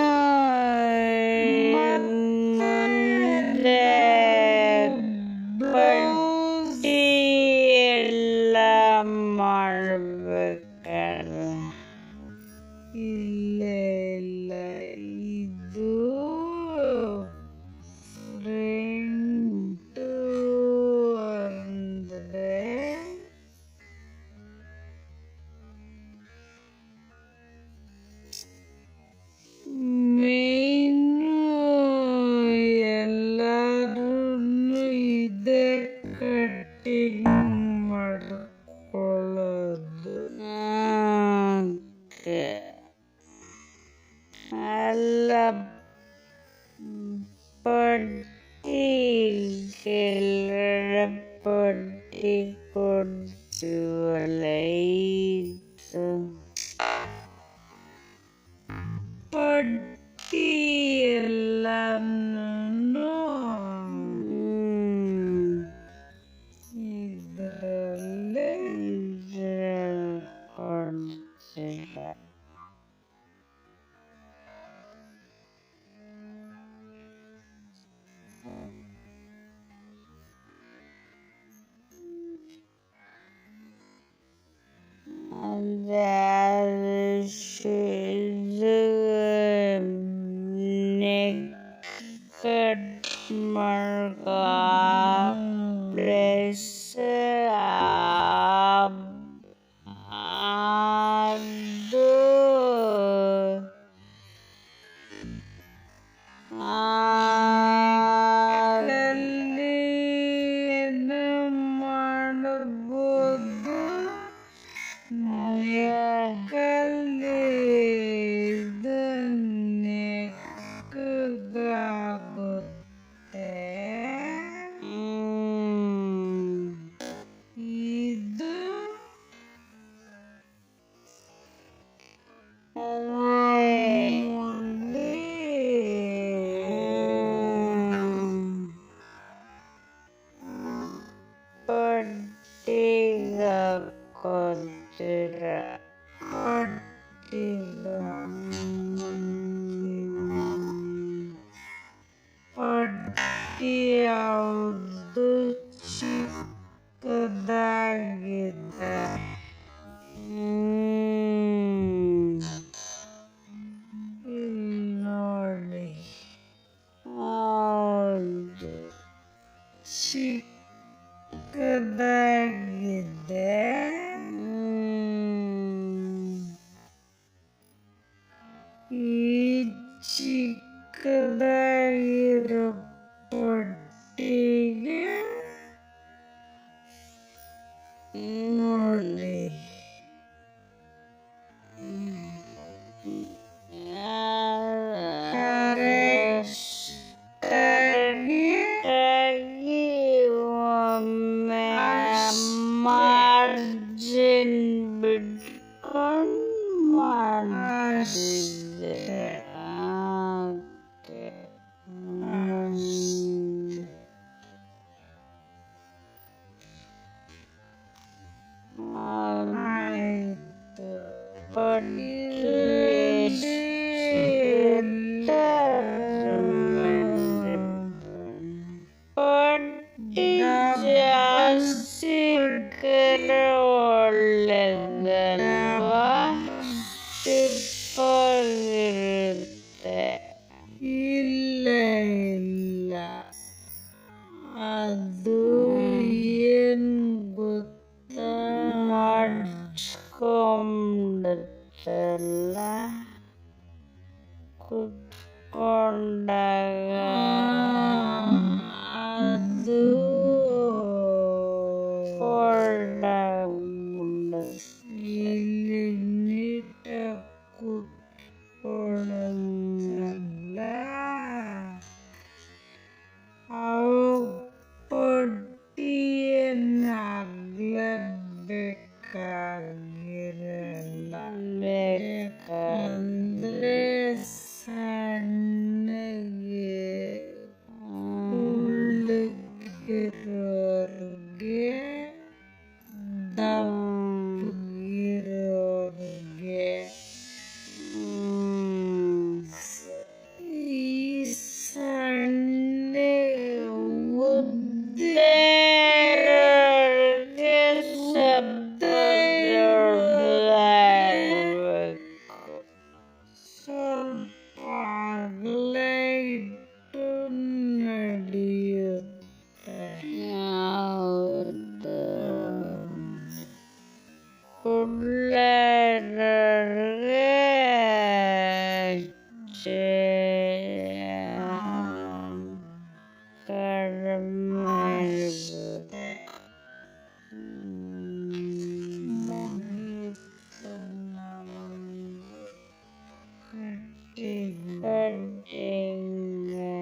ಪಟ್ಟಿ ಎಲ್ಲ ಮಾಡ್ಬೇಕಲ್ಲ ಇಲ್ಲ ಇಲ್ಲ ಇದು ಫ್ರಂಟ್ ಅಂದ್ರೆ ಮೇನು ಎಲ್ಲರೂ ಇದೇ ಕಟಿಂಗ್ ಮಾಡ್ಕೊಳ್ಳೋದು ಅಲ್ಲ ಪಟ್ಟಿ ಕೆಳಗಡೆ ಪಟ್ಟಿ ಕೊಡ್ತೀವಲ್ಲ ಇದು ಪಟ್ಟಿ ಎಲ್ಲನೂ ಇದರಲ್ಲೇ ಕೊಡ್ತೀರ neck ಕಟ್ ಮಾಡ್ಕೊ ಪ್ಲೇಸ್ ಅದು ಅಲ್ಲಿ ಏನು ಮಾಡಬಹುದು ನೆಕ್ಕಲ್ಲಿ ನೆಕ್ಕಾಗುತ್ತೆ ಇದು ಯಾವುದು ಚಿಕ್ಕದಾಗಿದೆ? ಇಲ್ಲಿ ನೋಡಿ, ಯಾವುದು ಚಿಕ್ಕದಾಗಿದೆ? ಈ ಚಿಕ್ಕದಾಗಿರೋ ಪಟ್ಟಿಗೆ ನೋಡಿ, ಕರೆಕ್ಟಾಗಿ ಒಮ್ಮೆ ಮಾರ್ಜಿನ್ ಬಿಟ್ಕೊಂಡು ಮಾಡಿದೆ. ಆಯಿತು, ಪಟ್ಟಿ ಜಾಸ್ತಿ ಒಳ್ಳೆದಲ್ವಾ? ಸಿಪ್ಪಾಗಿರುತ್ತೆ. ಇಲ್ಲ ಇಲ್ಲ, ಅದು ಏನು ಗೊತ್ತಾ, ಮಾಡಿಸ್ಕೊಂಡಲ್ಲ ಕುತ್ಕೊಂಡಾಗ ಅದು ಇಲ್ಲಿ ನೀಟಾಗಿ ಕೂತ್ಕೊಳ್ಳಲ್ಲ. ಅವು ಪಟ್ಟಿಯನ್ನಾಗಲೇಬೇಕಾಗಿರಲ್ಲ, ಬೇಕಂದ್ರೆ ಸಣ್ಣಗೆ ಉಳ್ಳಗಿರೋರ್ಗೆ, ದಪ್ಪಗಿರೋರ್ಗೆ. ಈ ಸಣ್ಣ ಉದ್ದಕ್ಕೆ ಶಬ್ದ ದೊಡ್ಡದಾಗಬೇಕು. ಸ್ವಲ್ಪ ಲೈಟು ನಡೆಯುತ್ತೆ. ಯಾವುದು ಕುಳ್ಳರಿಗೆ ಕಡಿಮೆ ಇರುತ್ತೆ. ಕಟ್ಟಿಂಗ್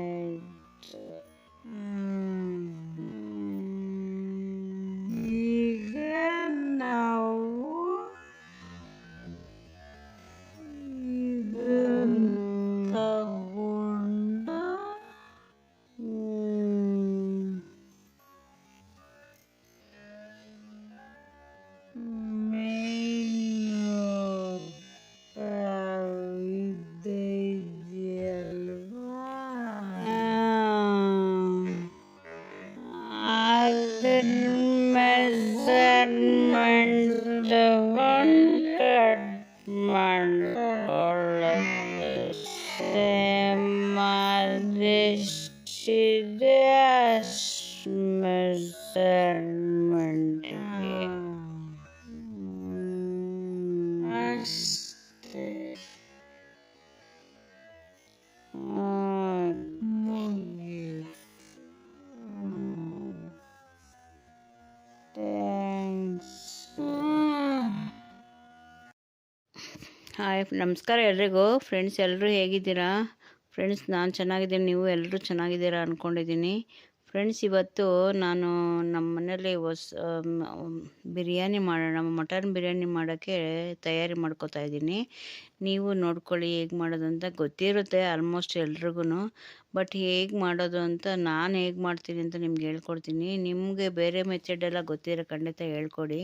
ಆಯ್ತು. ಈಗ ನಾವು ಇದನ್ನು ತಗೊಂಡು ಮೆಜರ್ಮೆಂಟ್ ತಗೊಂಡು ಕಟ್ ಮಾಡ್ಕೊಳ್ಳೋದು. ಸೇಮ್ ಅದೆಷ್ಟಿದೆ ಅಷ್ಟು ಮೆಜರ್ಮೆಂಟ್ಗೆ ಅಷ್ಟೇ. ಮುಗೀತು. ಹಾಯ್, ನಮಸ್ಕಾರ ಎಲ್ರಿಗೂ. ಫ್ರೆಂಡ್ಸ್, ಎಲ್ಲರೂ ಹೇಗಿದ್ದೀರಾ? ಫ್ರೆಂಡ್ಸ್, ನಾನು ಚೆನ್ನಾಗಿದ್ದೀನಿ, ನೀವು ಎಲ್ಲರೂ ಚೆನ್ನಾಗಿದ್ದೀರಾ ಅಂದ್ಕೊಂಡಿದ್ದೀನಿ. ಫ್ರೆಂಡ್ಸ್, ಇವತ್ತು ನಾನು ನಮ್ಮ ಮನೇಲಿ ಬಿರಿಯಾನಿ ಮಾಡೋಣ, ಮಟನ್ ಬಿರಿಯಾನಿ ಮಾಡೋಕ್ಕೆ ತಯಾರಿ ಮಾಡ್ಕೋತಾ ಇದ್ದೀನಿ. ನೀವು ನೋಡ್ಕೊಳ್ಳಿ ಹೇಗೆ ಮಾಡೋದು ಅಂತ. ಗೊತ್ತಿರುತ್ತೆ ಆಲ್ಮೋಸ್ಟ್ ಎಲ್ರಿಗೂ, ಬಟ್ ಹೇಗೆ ಮಾಡೋದು ಅಂತ ನಾನು ಹೇಗೆ ಮಾಡ್ತೀನಿ ಅಂತ ನಿಮ್ಗೆ ಹೇಳ್ಕೊಡ್ತೀನಿ. ನಿಮಗೆ ಬೇರೆ ಮೆಥಡೆಲ್ಲ ಗೊತ್ತಿರೋ ಖಂಡಿತ ಹೇಳ್ಕೊಡಿ.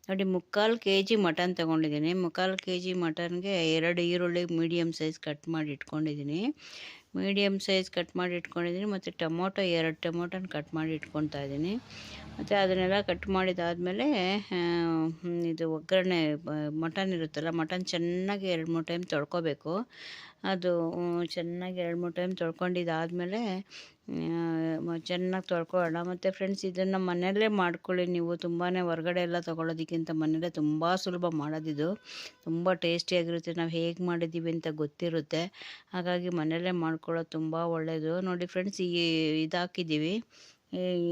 ನೋಡಿ 3/4 kg ಮಟನ್ ತೊಗೊಂಡಿದ್ದೀನಿ. 3/4 kg ಮಟನ್ಗೆ 2 ಈರುಳ್ಳಿ ಮೀಡಿಯಮ್ ಸೈಜ್ ಕಟ್ ಮಾಡಿ ಇಟ್ಕೊಂಡಿದ್ದೀನಿ. ಮತ್ತು ಟೊಮೊಟೊ 2 ಟೊಮೊಟೊನ ಕಟ್ ಮಾಡಿ ಇಟ್ಕೊತಾ ಇದ್ದೀನಿ. ಮತ್ತು ಅದನ್ನೆಲ್ಲ ಕಟ್ ಮಾಡಿದಾದಮೇಲೆ ಇದು ಒಗ್ಗರಣೆ ಮಟನ್ ಇರುತ್ತಲ್ಲ, ಮಟನ್ ಚೆನ್ನಾಗಿ 2-3 ಟೈಮ್ ತೊಳ್ಕೊಬೇಕು. ಅದು ಚೆನ್ನಾಗಿ 2-3 ಟೈಮ್ ತೊಳ್ಕೊಂಡಿದ್ದಾದಮೇಲೆ ಚೆನ್ನಾಗಿ ತೊಳ್ಕೊಳ್ಳೋಣ. ಮತ್ತು ಫ್ರೆಂಡ್ಸ್, ಇದನ್ನು ಮನೆಯಲ್ಲೇ ಮಾಡ್ಕೊಳ್ಳಿ ನೀವು. ತುಂಬಾ ಹೊರಗಡೆ ಎಲ್ಲ ತೊಗೊಳೋದಕ್ಕಿಂತ ಮನೆಯಲ್ಲೇ ತುಂಬ ಸುಲಭ ಮಾಡೋದಿದು. ತುಂಬ ಟೇಸ್ಟಿಯಾಗಿರುತ್ತೆ. ನಾವು ಹೇಗೆ ಮಾಡಿದ್ದೀವಿ ಅಂತ ಗೊತ್ತಿರುತ್ತೆ. ಹಾಗಾಗಿ ಮನೆಯಲ್ಲೇ ಮಾಡ್ಕೊಳ್ಳೋದು ತುಂಬ ಒಳ್ಳೆಯದು. ನೋಡಿ ಫ್ರೆಂಡ್ಸ್, ಇದು ಹಾಕಿದ್ದೀವಿ,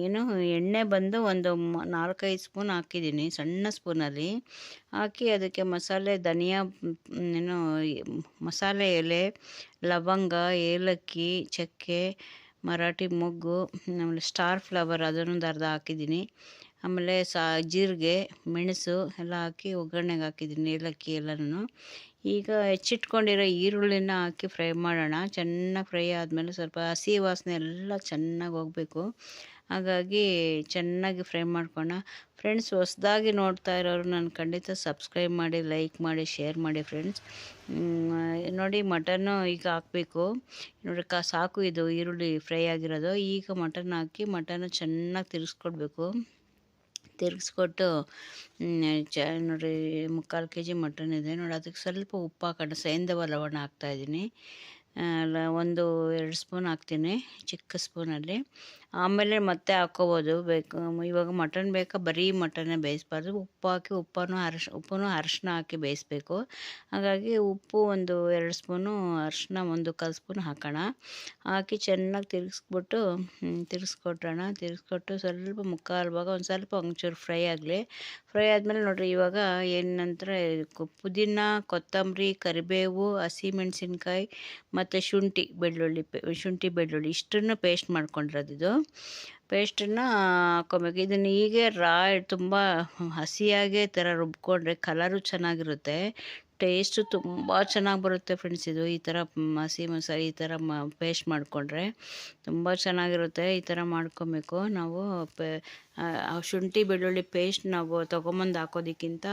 ಏನು ಎಣ್ಣೆ ಬಂದು ಒಂದು 4-5 ಸ್ಪೂನ್ ಹಾಕಿದ್ದೀನಿ, ಸಣ್ಣ ಸ್ಪೂನಲ್ಲಿ ಹಾಕಿ ಅದಕ್ಕೆ ಮಸಾಲೆ ಮಸಾಲೆ ಎಲೆ, ಲವಂಗ, ಏಲಕ್ಕಿ, ಚಕ್ಕೆ, ಮರಾಠಿ ಮೊಗ್ಗು, ಆಮೇಲೆ ಸ್ಟಾರ್ ಫ್ಲವರ್ ಅದನ್ನೊಂದು ಅರ್ಧ ಹಾಕಿದ್ದೀನಿ. ಆಮೇಲೆ ಜೀರಿಗೆ, ಮೆಣಸು ಎಲ್ಲ ಹಾಕಿ ಒಗ್ಗರಣೆಗೆ ಹಾಕಿದ್ದೀನಿ, ಏಲಕ್ಕಿ ಎಲ್ಲನೂ. ಈಗ ಹೆಚ್ಚಿಟ್ಕೊಂಡಿರೋ ಈರುಳ್ಳಿನ ಹಾಕಿ ಫ್ರೈ ಮಾಡೋಣ. ಚೆನ್ನಾಗಿ ಫ್ರೈ ಆದಮೇಲೆ ಸ್ವಲ್ಪ ಹಸಿ ವಾಸನೆ ಎಲ್ಲ ಚೆನ್ನಾಗಿ ಹೋಗಬೇಕು. ಹಾಗಾಗಿ ಚೆನ್ನಾಗಿ ಫ್ರೈ ಮಾಡ್ಕೊಳ್ಳೋಣ. ಫ್ರೆಂಡ್ಸ್, ಹೊಸದಾಗಿ ನೋಡ್ತಾ ಇರೋರು ನಾನು ಖಂಡಿತ ಸಬ್ಸ್ಕ್ರೈಬ್ ಮಾಡಿ, ಲೈಕ್ ಮಾಡಿ, ಶೇರ್ ಮಾಡಿ ಫ್ರೆಂಡ್ಸ್. ನೋಡಿ ಮಟನ್ನು ಈಗ ಹಾಕಬೇಕು. ನೋಡಿ ಸಾಕು, ಇದು ಈರುಳ್ಳಿ ಫ್ರೈ ಆಗಿರೋದು. ಈಗ ಮಟನ್ ಹಾಕಿ ಮಟನ್ನು ಚೆನ್ನಾಗಿ ತಿರ್ಗಿಸ್ಕೊಡ್ಬೇಕು. ತಿರ್ಗಿಸ್ಕೊಟ್ಟು ನೋಡಿರಿ 3/4 kg ಮಟನ್ ಇದೆ ನೋಡಿ. ಅದಕ್ಕೆ ಸ್ವಲ್ಪ ಉಪ್ಪು ಹಾಕೋಣ. ಸೇಂಧವ ಲವಣ ಹಾಕ್ತಾಯಿದ್ದೀನಿ. 1-2 ಸ್ಪೂನ್ ಹಾಕ್ತೀನಿ, ಚಿಕ್ಕ ಸ್ಪೂನಲ್ಲಿ. ಆಮೇಲೆ ಮತ್ತೆ ಹಾಕ್ಕೋಬೋದು ಬೇಕು. ಇವಾಗ ಮಟನ್ ಬೇಕಾ, ಬರೀ ಮಟನ್ನೇ ಬೇಯಿಸ್ಬಾರ್ದು. ಉಪ್ಪು ಹಾಕಿ ಉಪ್ಪು ಅರಶಿನ ಹಾಕಿ ಬೇಯಿಸ್ಬೇಕು. ಹಾಗಾಗಿ ಉಪ್ಪು 1-2 ಸ್ಪೂನು, ಅರಶಿನ 1/4 ಸ್ಪೂನ್ ಹಾಕೋಣ. ಹಾಕಿ ಚೆನ್ನಾಗಿ ತಿರ್ಗಿಸ್ಕೊಟ್ಟು ಸ್ವಲ್ಪ 3/4 ಭಾಗ ಒಂಚೂರು ಫ್ರೈ ಆಗಲಿ. ಫ್ರೈ ಆದಮೇಲೆ ನೋಡಿರಿ, ಇವಾಗ ಏನಂದರೆ ಪುದೀನ, ಕೊತ್ತಂಬರಿ, ಕರಿಬೇವು, ಹಸಿಮೆಣಸಿನ್ಕಾಯಿ ಮತ್ತು ಶುಂಠಿ ಬೆಳ್ಳುಳ್ಳಿ ಇಷ್ಟನ್ನು ಪೇಸ್ಟ್ ಮಾಡ್ಕೊಂಡಿರೋದು. ಪೇಸ್ಟನ್ನು ಹಾಕ್ಕೊಬೇಕು. ಇದನ್ನು ಹೀಗೆ ತುಂಬ ಹಸಿಯಾಗೇ ಥರ ರುಬ್ಕೊಂಡ್ರೆ ಕಲರು ಚೆನ್ನಾಗಿರುತ್ತೆ, ಟೇಸ್ಟು ತುಂಬ ಚೆನ್ನಾಗಿ ಬರುತ್ತೆ ಫ್ರೆಂಡ್ಸ್. ಇದು ಈ ಥರ ಹಸಿ ಮಸಾಲೆ ಈ ಥರ ಪೇಸ್ಟ್ ಮಾಡಿಕೊಂಡ್ರೆ ತುಂಬ ಚೆನ್ನಾಗಿರುತ್ತೆ. ಈ ಥರ ಮಾಡ್ಕೊಬೇಕು ನಾವು. ಶುಂಠಿ ಬೆಳ್ಳುಳ್ಳಿ ಪೇಸ್ಟ್ ನಾವು ತೊಗೊಂಬಂದು ಹಾಕೋದಕ್ಕಿಂತ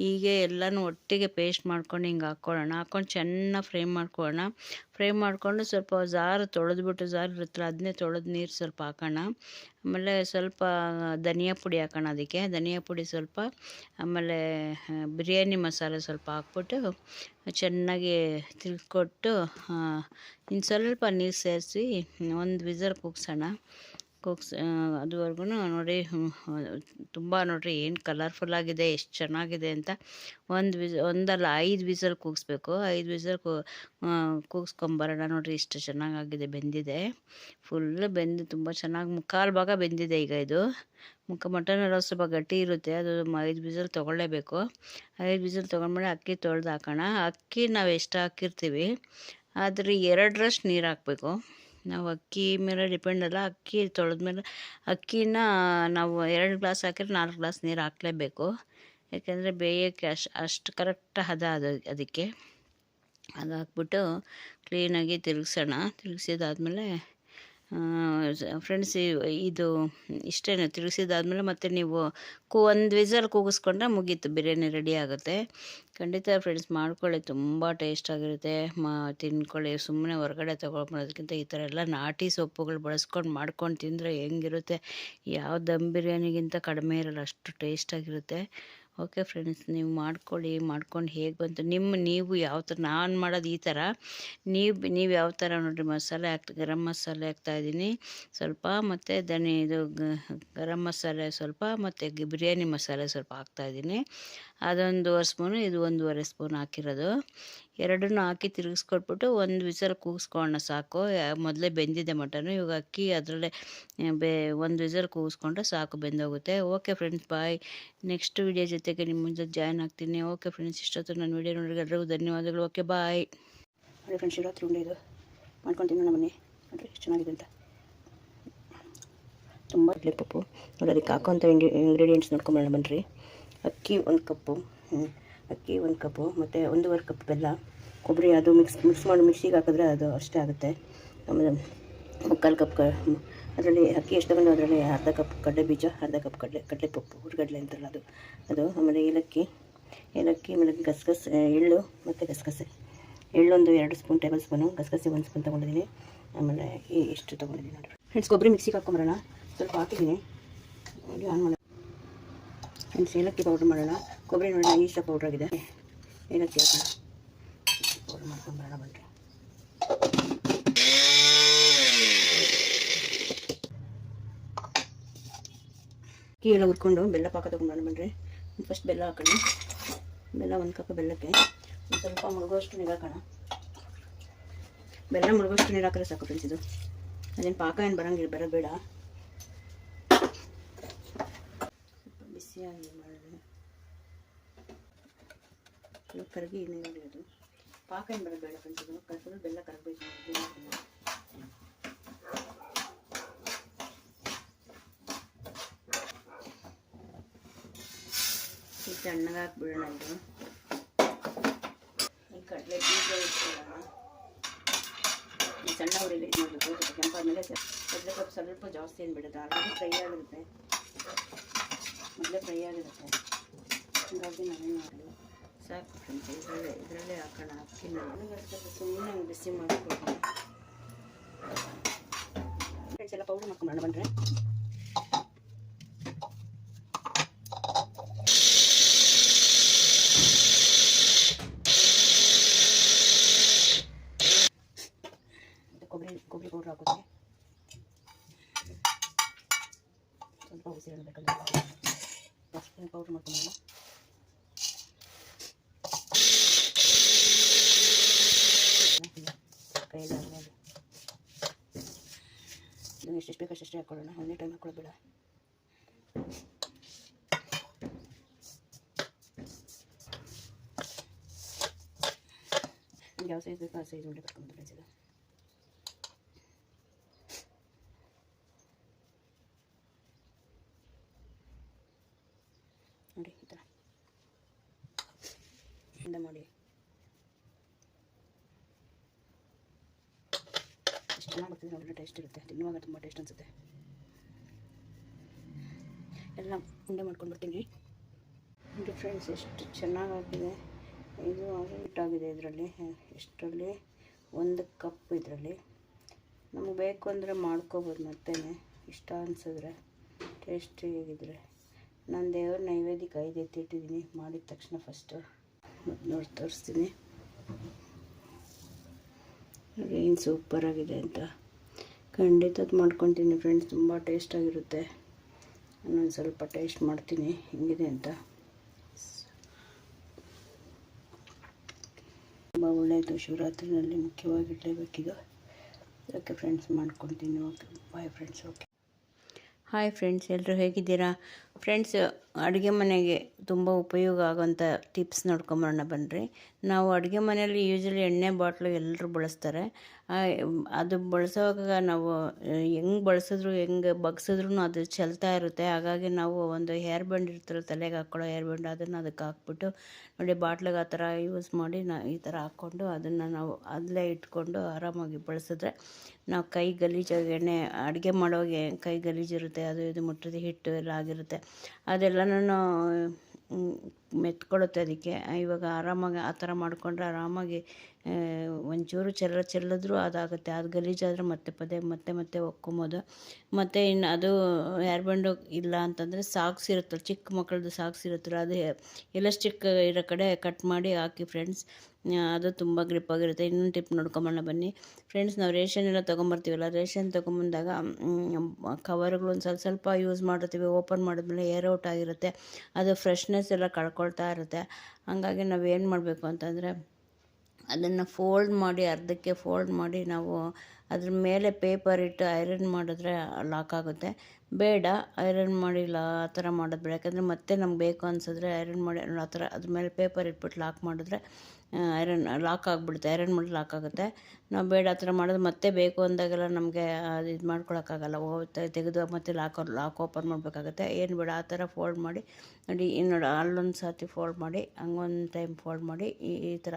ಹೀಗೆ ಎಲ್ಲನೂ ಒಟ್ಟಿಗೆ ಪೇಸ್ಟ್ ಮಾಡ್ಕೊಂಡು ಹಿಂಗೆ ಹಾಕ್ಕೊಂಡು ಚೆನ್ನಾಗಿ ಫ್ರೈ ಮಾಡ್ಕೊಂಡು ಸ್ವಲ್ಪ ಜಾರು ಇರುತ್ತಲ್ಲ, ಅದನ್ನೇ ತೊಳೆದು ನೀರು ಸ್ವಲ್ಪ ಹಾಕೋಣ. ಆಮೇಲೆ ಸ್ವಲ್ಪ ಧನಿಯಾ ಪುಡಿ ಹಾಕೋಣ. ಅದಕ್ಕೆ ಧನಿಯಾ ಪುಡಿ ಸ್ವಲ್ಪ, ಆಮೇಲೆ ಬಿರಿಯಾನಿ ಮಸಾಲೆ ಸ್ವಲ್ಪ ಹಾಕ್ಬಿಟ್ಟು ಚೆನ್ನಾಗಿ ತಿರ್ಗಿಕೊಟ್ಟು ಇನ್ನು ಸ್ವಲ್ಪ ನೀರು ಸೇರಿಸಿ 1 ವಿಸಲ್ ಕೂಗ್ಸೋಣ. ಅದುವರೆಗೂ ನೋಡಿ. ತುಂಬ ನೋಡಿರಿ ಏನು ಕಲರ್ಫುಲ್ಲಾಗಿದೆ, ಎಷ್ಟು ಚೆನ್ನಾಗಿದೆ ಅಂತ. 5 ವಿಸಲ್ ಕೂಗಿಸ್ಬೇಕು. 5 ವಿಸಲ್ ಕೂಗಿಸ್ಕೊಂಬರೋಣ. ನೋಡಿರಿ ಎಷ್ಟು ಚೆನ್ನಾಗಾಗಿದೆ, ಬೆಂದಿದೆ, ಫುಲ್ಲು ಬೆಂದು ತುಂಬ ಚೆನ್ನಾಗಿ 3/4 ಭಾಗ ಬೆಂದಿದೆ. ಈಗ ಇದು ಮಟನ್ ಎಲ್ಲ ಸ್ವಲ್ಪ ಗಟ್ಟಿ ಇರುತ್ತೆ, ಅದು 5 ವಿಸಲ್ ತೊಗೊಳ್ಳೇಬೇಕು. 5 ವಿಸಲ್ ತೊಗೊಂಡ್ಮೇಲೆ ಅಕ್ಕಿ ತೊಳೆದು ಹಾಕೋಣ. ಅಕ್ಕಿ ನಾವು ಎಷ್ಟು ಹಾಕಿರ್ತೀವಿ ಆದರೆ 2ರಷ್ಟು ನೀರು ಹಾಕಬೇಕು. ನಾವು ಅಕ್ಕಿ ಮೇಲೆ ಡಿಪೆಂಡ್ ಅಲ್ಲ. ಅಕ್ಕಿ ತೊಳೆದ್ಮೇಲೆ ಅಕ್ಕಿನ ನಾವು 2 ಗ್ಲಾಸ್ ಹಾಕಿದ್ರೆ 4 ಗ್ಲಾಸ್ ನೀರು ಹಾಕಲೇಬೇಕು. ಯಾಕೆಂದರೆ ಬೇಯೋಕ್ಕೆ ಅಷ್ಟು ಕರೆಕ್ಟ್ ಹದ ಅದಕ್ಕೆ. ಅದು ಹಾಕ್ಬಿಟ್ಟು ಕ್ಲೀನಾಗಿ ತಿರುಗಿಸಿದಾದ್ಮೇಲೆ ಫ್ರೆಂಡ್ಸ್, ಇದು ಇಷ್ಟೇ. ತಿರುಗಿಸಿದಾದ್ಮೇಲೆ ಮತ್ತೆ ನೀವು 1 ವಿಸಲ್ ಕೂಗಿಸ್ಕೊಂಡ್ರೆ ಮುಗೀತು, ಬಿರಿಯಾನಿ ರೆಡಿ ಆಗುತ್ತೆ. ಖಂಡಿತ ಫ್ರೆಂಡ್ಸ್ ಮಾಡ್ಕೊಳ್ಳಿ, ತುಂಬ ಟೇಸ್ಟಾಗಿರುತ್ತೆ. ತಿನ್ಕೊಳ್ಳಿ. ಸುಮ್ಮನೆ ಹೊರಗಡೆ ತೊಗೊಳೋದಕ್ಕಿಂತ ಈ ಥರ ಎಲ್ಲ ನಾಟಿ ಸೊಪ್ಪುಗಳು ಬಳಸ್ಕೊಂಡು ಮಾಡ್ಕೊಂಡು ತಿಂದರೆ ಹೆಂಗಿರುತ್ತೆ, ಯಾವ ದಮ್ ಬಿರಿಯಾನಿಗಿಂತ ಕಡಿಮೆ ಇರೋಲ್ಲ, ಅಷ್ಟು ಟೇಸ್ಟಾಗಿರುತ್ತೆ. ಓಕೆ ಫ್ರೆಂಡ್ಸ್, ನೀವು ಮಾಡ್ಕೊಂಡು ಹೇಗೆ ಬಂತು ನೀವು ಯಾವ ಥರ, ನಾನು ಮಾಡೋದು ಈ ಥರ, ನೀವು ಯಾವ ಥರ ನೋಡಿರಿ. ಗರಂ ಮಸಾಲೆ ಹಾಕ್ತಾಯಿದ್ದೀನಿ ಸ್ವಲ್ಪ, ಮತ್ತು ಗರಂ ಮಸಾಲೆ ಸ್ವಲ್ಪ, ಮತ್ತು ಬಿರಿಯಾನಿ ಮಸಾಲೆ ಸ್ವಲ್ಪ ಹಾಕ್ತಾಯಿದ್ದೀನಿ. ಅದು 1 ಸ್ಪೂನು, ಇದು 1.5 ಸ್ಪೂನ್ ಹಾಕಿರೋದು. ಎರಡನ್ನೂ ಹಾಕಿ ತಿರುಗಿಸ್ಕೊಟ್ಬಿಟ್ಟು 1 ವಿಸಲ್ ಕೂಗಿಸ್ಕೊಳ್ಳೋಣ ಸಾಕು. ಮೊದಲೇ ಬೆಂದಿದೆ ಮಟನು. ಇವಾಗ ಅಕ್ಕಿ ಅದರಲ್ಲೇ 1 ವಿಸಲ್ ಕೂಗಿಸ್ಕೊಂಡ್ರೆ ಸಾಕು, ಬೆಂದೋಗುತ್ತೆ. ಓಕೆ ಫ್ರೆಂಡ್ಸ್, ಬಾಯ್. ನೆಕ್ಸ್ಟ್ ವಿಡಿಯೋ ಜೊತೆಗೆ ನಿಮ್ಮ ಮುಂದೆ ಜಾಯ್ನ್ ಆಗ್ತೀನಿ. ಓಕೆ ಫ್ರೆಂಡ್ಸ್, ಇಷ್ಟೊತ್ತು ನನ್ನ ವಿಡಿಯೋ ನೋಡಿದ್ರೆ ಎಲ್ಲರಿಗೂ ಧನ್ಯವಾದಗಳು. Okay bye. ನೋಡಿ ಫ್ರೆಂಡ್ಸ್, ರಾತ್ರಿ ಉಂಡೆ ಇದು ಮಾಡ್ಕೊತೀನಿ ನಮ್ಮ ಮನೆ. ನೋಡಿರಿ ಎಷ್ಟು ಚೆನ್ನಾಗಿದೆ ಅಂತ. ತುಂಬ ಪಪ್ಪು ನೋಡಿ. ಅದಕ್ಕೆ ಹಾಕೋಂಥ ಇಂಗ್ರೀಡಿಯೆಂಟ್ಸ್ ನೋಡ್ಕೊಂಬರೋಣ ಬನ್ನಿರಿ. ಅಕ್ಕಿ 1 ಕಪ್ಪು, ಮತ್ತು 1.5 ಕಪ್ ಬೆಲ್ಲ, ಕೊಬ್ಬರಿ ಅದು ಮಿಕ್ಸ್ ಮಾಡಿ ಮಿಕ್ಸಿಗೆ ಹಾಕಿದ್ರೆ ಅದು ಅಷ್ಟೇ ಆಗುತ್ತೆ. ಆಮೇಲೆ 3/4 ಕಪ್ ಅದರಲ್ಲಿ ಅಕ್ಕಿ ಎಷ್ಟು ತಗೊಂಡು ಅದರಲ್ಲಿ ಅರ್ಧ ಕಪ್ ಕಡಲೆ ಬೀಜ, ಅರ್ಧ ಕಪ್ ಕಡಲೆಪಪ್ಪು, ಹುರಿಗಡಲೆ ಅಂತಾರಲ್ಲ ಅದು. ಆಮೇಲೆ ಏಲಕ್ಕಿ, ಆಮೇಲೆ ಎಳ್ಳು ಮತ್ತು ಗಸಗಸೆ. ಎಳ್ಳೊಂದು 2 ಸ್ಪೂನ್ ಟೇಬಲ್ ಸ್ಪೂನು, ಗಸಗಸೆ 1 ಸ್ಪೂನ್ ತೊಗೊಂಡಿದ್ದೀನಿ. ಆಮೇಲೆ ಎಷ್ಟು ತೊಗೊಂಡಿದ್ದೀನಿ ನೋಡಿ ಫ್ರೆಂಡ್ಸ್. ಕೊಬ್ಬರಿ ಮಿಕ್ಸಿಗೆ ಹಾಕ್ಕೊಂಬರೋಣ. ಸ್ವಲ್ಪ ಹಾಕಿದ್ದೀನಿ ನೋಡಿ, ಆನ್ ಮಾಡೋಣ ಫ್ರೆಂಡ್ಸ್. ಏಲಕ್ಕಿ ಪೌಡ್ರ್ ಮಾಡೋಣ. ಕೊಬ್ಬರಿ ನೋಡೋಣ ಇಷ್ಟ ಪೌಡ್ರ್ ಆಗಿದೆ. ಏಲಕ್ಕಿ ಹಾಕೋಣ, ಪೌಡ್ರ್ ಮಾಡ್ಕೊಂಬರೋಣ ಬನ್ರಿ. ಅಕ್ಕಿ ಎಲ್ಲ ಹುರ್ಕೊಂಡು ಬೆಲ್ಲ ಪಾಕ ತೊಗೊಂಡ್ಬರೋಣ ಬನ್ರಿ. ಫಸ್ಟ್ ಬೆಲ್ಲ ಹಾಕೋಣ. ಬೆಲ್ಲ 1 ಕಪ್ ಬೆಲ್ಲಕ್ಕೆ ಒಂದು ಸ್ವಲ್ಪ ಮುಳುಗೋಷ್ಟು ನೀರು ಹಾಕೋಣ. ಬೆಲ್ಲ ಮುಳುಗೋಷ್ಟು ನೀರು ಹಾಕಿದ್ರೆ ಸಾಕು ಫ್ರೆಂಡ್ಸ್. ಇದು ಅದೇನು ಪಾಕ ಏನು ಬರೋದು ಬೇಡ. ಸ್ವಲ್ಪ ಬಿಸಿಯಾಗಿ ಮಾಡಿದ್ರೆ ಕರಗಿ ನೀರು ಅದು ಪಾಕ ಏನು ಬರೋದು ಬೇಡ ಫ್ರೆಂಡ್ಸ್. ಇದು ಫುಲ್ ಬೆಲ್ಲ ಕರಗಬೇಕು. ತಣ್ಣಗೆ ಹಾಕ್ಬಿಡೋಣ. ಇದು ಈ ಕಡಲೆ ಬೀಜ ಇಟ್ಕೊಳ್ಳೋಣ. ಈ ಸಣ್ಣ ಉರಿಲಿ ಇದು ಮಾಡಬೇಕು. ಸ್ವಲ್ಪ ಕೆಂಪಾದ್ಮೇಲೆ ಕಡಲೆಪಪ್ಪು ಸ್ವಲ್ಪ ಜಾಸ್ತಿ ಏನು ಬಿಡೋದು. ಆಲ್ರೆಡಿ ಫ್ರೈ ಆಗಿರುತ್ತೆ, ಮೊದಲೇ ಫ್ರೈ ಆಗಿರುತ್ತೆ. ಹಾಗಾಗಿ ನಾವೇನು ಮಾಡಲಿ ಸಾಕು ಫ್ರೆಂಡ್ಸ್. ಇದರಲ್ಲೇ ಹಾಕೋಣ ಅಕ್ಕಿನ. ಸುಮ್ಮನೆ ಬಿಸಿ ಮಾಡಿಕೊಡ್ತೀನಿ ಫ್ರೆಂಡ್ಸ್. ಎಲ್ಲ ಪೌಡರ್ ಮಾಡ್ಕೊಂಬರೋಣ ಬನ್ರಿ. ಕೊಬ್ಬರಿ ಪೌಡ್ರ್ ಹಾಕೋದು ಸ್ವಲ್ಪ ಉಸಿರು ಬೇಕಂದ್ರೆ ಪೌಡ್ರ್ ಮಾಡ್ಕೊಂಬರೋಣ. ಕೈಯಲ್ಲಿ ಆದಮೇಲೆ ಇದನ್ನು ಎಷ್ಟೆಷ್ಟು ಬೇಕು ಅಷ್ಟೇ ಹಾಕ್ಕೊಳ್ಳೋಣ. ಒಂದೇ ಟೈಮ್ ಹಾಕೊಳ್ಳೋದು ಬೇಡ. ನಿಮ್ಗೆ ಯಾವ ಸೈಜ್ ಬೇಕೋ ಆ ಸೈಜ್ ಉಂಡೆ ಕಟ್ಕೊಂಡು ಫ್ರೆಂಡ್ಸ್. ಇದು ನೋಡಿ ಈ ಥರ ಉಂಡೆ ಮಾಡಿ ಎಷ್ಟು ಚೆನ್ನಾಗಿ ಬರ್ತಿದೆ ನೋಡಿ. ಟೇಸ್ಟ್ ಇರುತ್ತೆ, ತಿನ್ನುವಾಗ ತುಂಬ ಟೇಸ್ಟ್ ಅನಿಸುತ್ತೆ. ಎಲ್ಲ ಉಂಡೆ ಮಾಡ್ಕೊಂಡು ಬರ್ತೀನಿ ನೋಡಿ ಫ್ರೆಂಡ್ಸ್. ಎಷ್ಟು ಚೆನ್ನಾಗಾಗಿದೆ ಇದು. ಹಿಟ್ಟಾಗಿದೆ ಇದರಲ್ಲಿ. ಎಷ್ಟರಲ್ಲಿ 1 ಕಪ್. ಇದರಲ್ಲಿ ನಮಗೆ ಬೇಕು ಅಂದರೆ ಮಾಡ್ಕೋಬೋದು ಮತ್ತೆ ಇಷ್ಟ ಅನಿಸಿದ್ರೆ, ಟೇಸ್ಟಿಯಾಗಿದ್ದರೆ. ನಾನು ದೇವ್ರ ನೈವೇದ್ಯಕ್ಕೆ 5 ಎತ್ತಿಟ್ಟಿದ್ದೀನಿ. ಮಾಡಿದ ತಕ್ಷಣ ಫಸ್ಟು ನೋಡಿ ತೋರಿಸ್ತೀನಿ ಏನು ಸೂಪರಾಗಿದೆ ಅಂತ. ಖಂಡಿತ ಮಾಡ್ಕೊತೀನಿ ಫ್ರೆಂಡ್ಸ್. ತುಂಬ ಟೇಸ್ಟಾಗಿರುತ್ತೆ. ನಾನು ಸ್ವಲ್ಪ ಟೇಸ್ಟ್ ಮಾಡ್ತೀನಿ ಹೆಂಗಿದೆ ಅಂತ. ತುಂಬ ಒಳ್ಳೆಯದು. ಶಿವರಾತ್ರಿನಲ್ಲಿ ಮುಖ್ಯವಾಗಿ ಇಡಲೇಬೇಕಿದು. ಅದಕ್ಕೆ ಫ್ರೆಂಡ್ಸ್ ಮಾಡ್ಕೊತೀನಿ. Okay bye friends. Okay hi friends, ಎಲ್ಲರೂ ಹೇಗಿದ್ದೀರಾ ಫ್ರೆಂಡ್ಸ್? ಅಡುಗೆ ಮನೆಗೆ ತುಂಬ ಉಪಯೋಗ ಆಗೋಂಥ ಟಿಪ್ಸ್ ನೋಡ್ಕೊಂಬರೋಣ ಬನ್ನಿರಿ. ನಾವು ಅಡುಗೆ ಮನೆಯಲ್ಲಿ ಯೂಶ್ವಲಿ ಎಣ್ಣೆ ಬಾಟ್ಲು ಎಲ್ಲರೂ ಬಳಸ್ತಾರೆ. ಅದು ಬಳಸೋವಾಗ ನಾವು ಹೆಂಗೆ ಬಳಸಿದ್ರು ಹೆಂಗೆ ಬಗ್ಸಿದ್ರೂ ಅದು ಚೆಲ್ತಾ ಇರುತ್ತೆ. ಹಾಗಾಗಿ ನಾವು ಒಂದು ಹೇರ್ ಬ್ಯಾಂಡ್ ಇರ್ತಾರಲ್ಲ, ತಲೆಗೆ ಹಾಕ್ಕೊಳ್ಳೋ ಹೇರ್ ಬ್ಯಾಂಡ್, ಅದನ್ನು ಅದಕ್ಕೆ ಹಾಕ್ಬಿಟ್ಟು ನೋಡಿ ಬಾಟ್ಲಿಗೆ ಆ ಥರ ಯೂಸ್ ಮಾಡಿ ಈ ಥರ ಹಾಕ್ಕೊಂಡು ಅದನ್ನು ನಾವು ಅಲ್ಲೇ ಇಟ್ಕೊಂಡು ಆರಾಮಾಗಿ ಬಳಸಿದ್ರೆ ನಾವು ಕೈ ಗಲೀಜಾಗಿ ಎಣ್ಣೆ ಅಡುಗೆ ಮಾಡೋಗೆ ಕೈ ಗಲೀಜಿರುತ್ತೆ. ಅದು ಇದು ಮುಟ್ಟಿದ ಹಿಟ್ಟು ಎಲ್ಲ ಆಗಿರುತ್ತೆ. ಅದೆಲ್ಲನೂ ಮೆತ್ಕೊಳ್ಳುತ್ತೆ. ಅದಕ್ಕೆ ಇವಾಗ ಆರಾಮಾಗಿ ಆ ಥರ ಮಾಡಿಕೊಂಡ್ರೆ ಆರಾಮಾಗಿ ಒಂಚೂರು ಚೆಲ್ಲಿದ್ರೂ ಅದಾಗುತ್ತೆ. ಅದು ಗಲೀಜಾದರೆ ಮತ್ತೆ ಒಕ್ಕೊಂಬೋದು. ಮತ್ತು ಇನ್ನು ಅದು ಹೇರ್ ಬ್ಯಾಂಡು ಇಲ್ಲ ಅಂತಂದರೆ ಸಾಕ್ಸ್ ಇರುತ್ತಲ್ಲ, ಚಿಕ್ಕ ಮಕ್ಕಳದ್ದು ಸಾಕ್ಸ್ ಇರುತ್ತಲ್ಲ, ಅದು ಎಲಾಸ್ಟಿಕ್ ಇರೋ ಕಡೆ ಕಟ್ ಮಾಡಿ ಹಾಕಿ ಫ್ರೆಂಡ್ಸ್. ಅದು ತುಂಬ ಗ್ರಿಪ್ ಆಗಿರುತ್ತೆ. ಇನ್ನೊಂದು ಟಿಪ್ ನೋಡ್ಕೊಂಬರೋಣ ಬನ್ನಿ ಫ್ರೆಂಡ್ಸ್. ನಾವು ರೇಷನ್ ಎಲ್ಲ ತೊಗೊಂಬರ್ತೀವಲ್ಲ, ರೇಷನ್ ತೊಗೊಂಬಂದಾಗ ಕವರ್ಗಳು ಒಂದು ಸ್ವಲ್ಪ ಯೂಸ್ ಮಾಡಿರ್ತೀವಿ. ಓಪನ್ ಮಾಡಿದ್ಮೇಲೆ ಏರ್ ಔಟ್ ಆಗಿರುತ್ತೆ. ಅದು ಫ್ರೆಶ್ನೆಸ್ ಎಲ್ಲ ಕಳ್ಕೊಳ್ತಾ ಇರುತ್ತೆ. ಹಾಗಾಗಿ ನಾವೇನು ಮಾಡಬೇಕು ಅಂತಂದರೆ ಅದನ್ನು ಅರ್ಧಕ್ಕೆ ಫೋಲ್ಡ್ ಮಾಡಿ ನಾವು ಅದ್ರ ಮೇಲೆ ಪೇಪರ್ ಇಟ್ಟು ಐರನ್ ಮಾಡಿದ್ರೆ ಲಾಕ್ ಆಗುತ್ತೆ. ಬೇಡ ಐರನ್ ಮಾಡಿಲ್ಲ ಆ ಥರ ಮಾಡೋದು ಬೇಡ. ಯಾಕಂದರೆ ಮತ್ತೆ ನಮ್ಗೆ ಬೇಕು ಅನಿಸಿದ್ರೆ ಐರನ್ ಮಾಡಿ ಆ ಥರ ಅದ್ರ ಮೇಲೆ ಪೇಪರ್ ಇಟ್ಬಿಟ್ಟು ಲಾಕ್ ಮಾಡಿದ್ರೆ ಐರನ್ ಲಾಕ್ ಆಗಿಬಿಡುತ್ತೆ, ಐರನ್ ಮಾಡಿ ಲಾಕ್ ಆಗುತ್ತೆ. ನಾವು ಬೇಡ ಆ ಥರ ಮಾಡೋದು ಮತ್ತೆ ಬೇಕು ಅಂದಾಗೆಲ್ಲ ನಮಗೆ ಅದು ಇದು ಮಾಡ್ಕೊಳಕ್ಕಾಗಲ್ಲ, ತೆಗೆದು ಮತ್ತೆ ಲಾಕ್ ಓಪನ್ ಮಾಡಬೇಕಾಗತ್ತೆ. ಏನು ಬೇಡ ಆ ಥರ ಫೋಲ್ಡ್ ಮಾಡಿ ನೋಡಿ, ನೋಡಿ ಅಲ್ಲೊಂದು ಸರ್ತಿ ಫೋಲ್ಡ್ ಮಾಡಿ ಹಂಗೊಂದು ಟೈಮ್ ಫೋಲ್ಡ್ ಮಾಡಿ ಈ ಥರ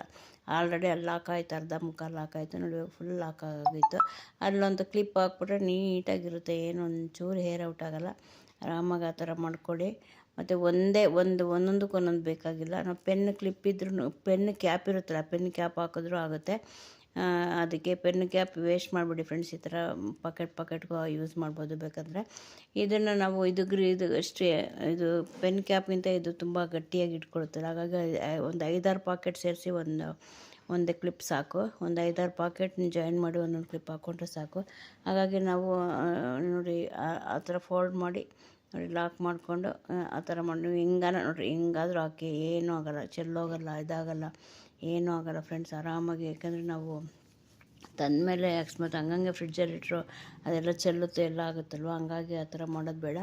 ಆಲ್ರೆಡಿ ಅಲ್ಲಿ ಲಾಕ್ ಆಯ್ತು, ಅರ್ಧ ಮುಕ್ಕಾಲು ಲಾಕ್ ಆಯಿತು ನೋಡಿ, ಫುಲ್ ಲಾಕ್ ಆಗಿತ್ತು. ಅಲ್ಲೊಂದು ಕ್ಲಿಪ್ ಹಾಕ್ಬಿಟ್ರೆ ನೀಟಾಗಿರುತ್ತೆ, ಏನು ಒಂಚೂರು ಹೇರ್ ಔಟ್ ಆಗೋಲ್ಲ. ಆರಾಮಾಗಿ ಆ ಥರ ಮಾಡ್ಕೊಳ್ಳಿ. ಮತ್ತು ಒಂದೊಂದಕ್ಕೆ ಒಂದೊಂದು ಬೇಕಾಗಿಲ್ಲ. ನಾವು ಪೆನ್ ಕ್ಲಿಪ್ ಇದ್ರೂ, ಪೆನ್ ಕ್ಯಾಪ್ ಇರುತ್ತಲ್ಲ, ಪೆನ್ ಕ್ಯಾಪ್ ಹಾಕಿದ್ರೂ ಆಗುತ್ತೆ. ಅದಕ್ಕೆ ಪೆನ್ ಕ್ಯಾಪ್ ವೇಸ್ಟ್ ಮಾಡಿಬಿಡಿ ಫ್ರೆಂಡ್ಸ್, ಈ ಥರ ಪಾಕೆಟ್ಗೂ ಯೂಸ್ ಮಾಡ್ಬೋದು ಬೇಕಾದರೆ. ಇದನ್ನು ನಾವು ಇದು ಅಷ್ಟೇ, ಇದು ಪೆನ್ ಕ್ಯಾಪ್ಗಿಂತ ಇದು ತುಂಬ ಗಟ್ಟಿಯಾಗಿ ಇಟ್ಕೊಳುತ್ತಲ್ಲ, ಹಾಗಾಗಿ ಒಂದು 5-6 ಪಾಕೆಟ್ ಸೇರಿಸಿ ಒಂದೇ ಕ್ಲಿಪ್ ಸಾಕು. ಒಂದು 5-6 ಪಾಕೆಟ್ ಜಾಯಿನ್ ಮಾಡಿ ಒಂದೊಂದು ಕ್ಲಿಪ್ ಹಾಕ್ಕೊಂಡ್ರೆ ಸಾಕು. ಹಾಗಾಗಿ ನಾವು ನೋಡಿ ಆ ಥರ ಫೋಲ್ಡ್ ಮಾಡಿ ನೋಡಿ ಲಾಕ್ ಮಾಡಿಕೊಂಡು ಆ ಥರ ಮಾಡಿ ನೀವು ನೋಡಿರಿ, ಹಿಂಗಾದರೂ ಹಾಕಿ ಏನೂ ಆಗೋಲ್ಲ, ಚೆಲ್ಲೋಗಲ್ಲ, ಇದಾಗಲ್ಲ, ಏನೂ ಆಗೋಲ್ಲ ಫ್ರೆಂಡ್ಸ್, ಆರಾಮಾಗಿ. ಯಾಕಂದರೆ ನಾವು ತಂದಮೇಲೆ ಅಕಸ್ಮಾತ್ ಹಂಗಂಗೆ ಫ್ರಿಡ್ಜಲ್ಲಿಟ್ಟರು ಅದೆಲ್ಲ ಚೆಲ್ಲುತ್ತೆ, ಎಲ್ಲ ಆಗುತ್ತಲ್ವ, ಹಂಗಾಗಿ ಆ ಥರ ಮಾಡೋದು ಬೇಡ.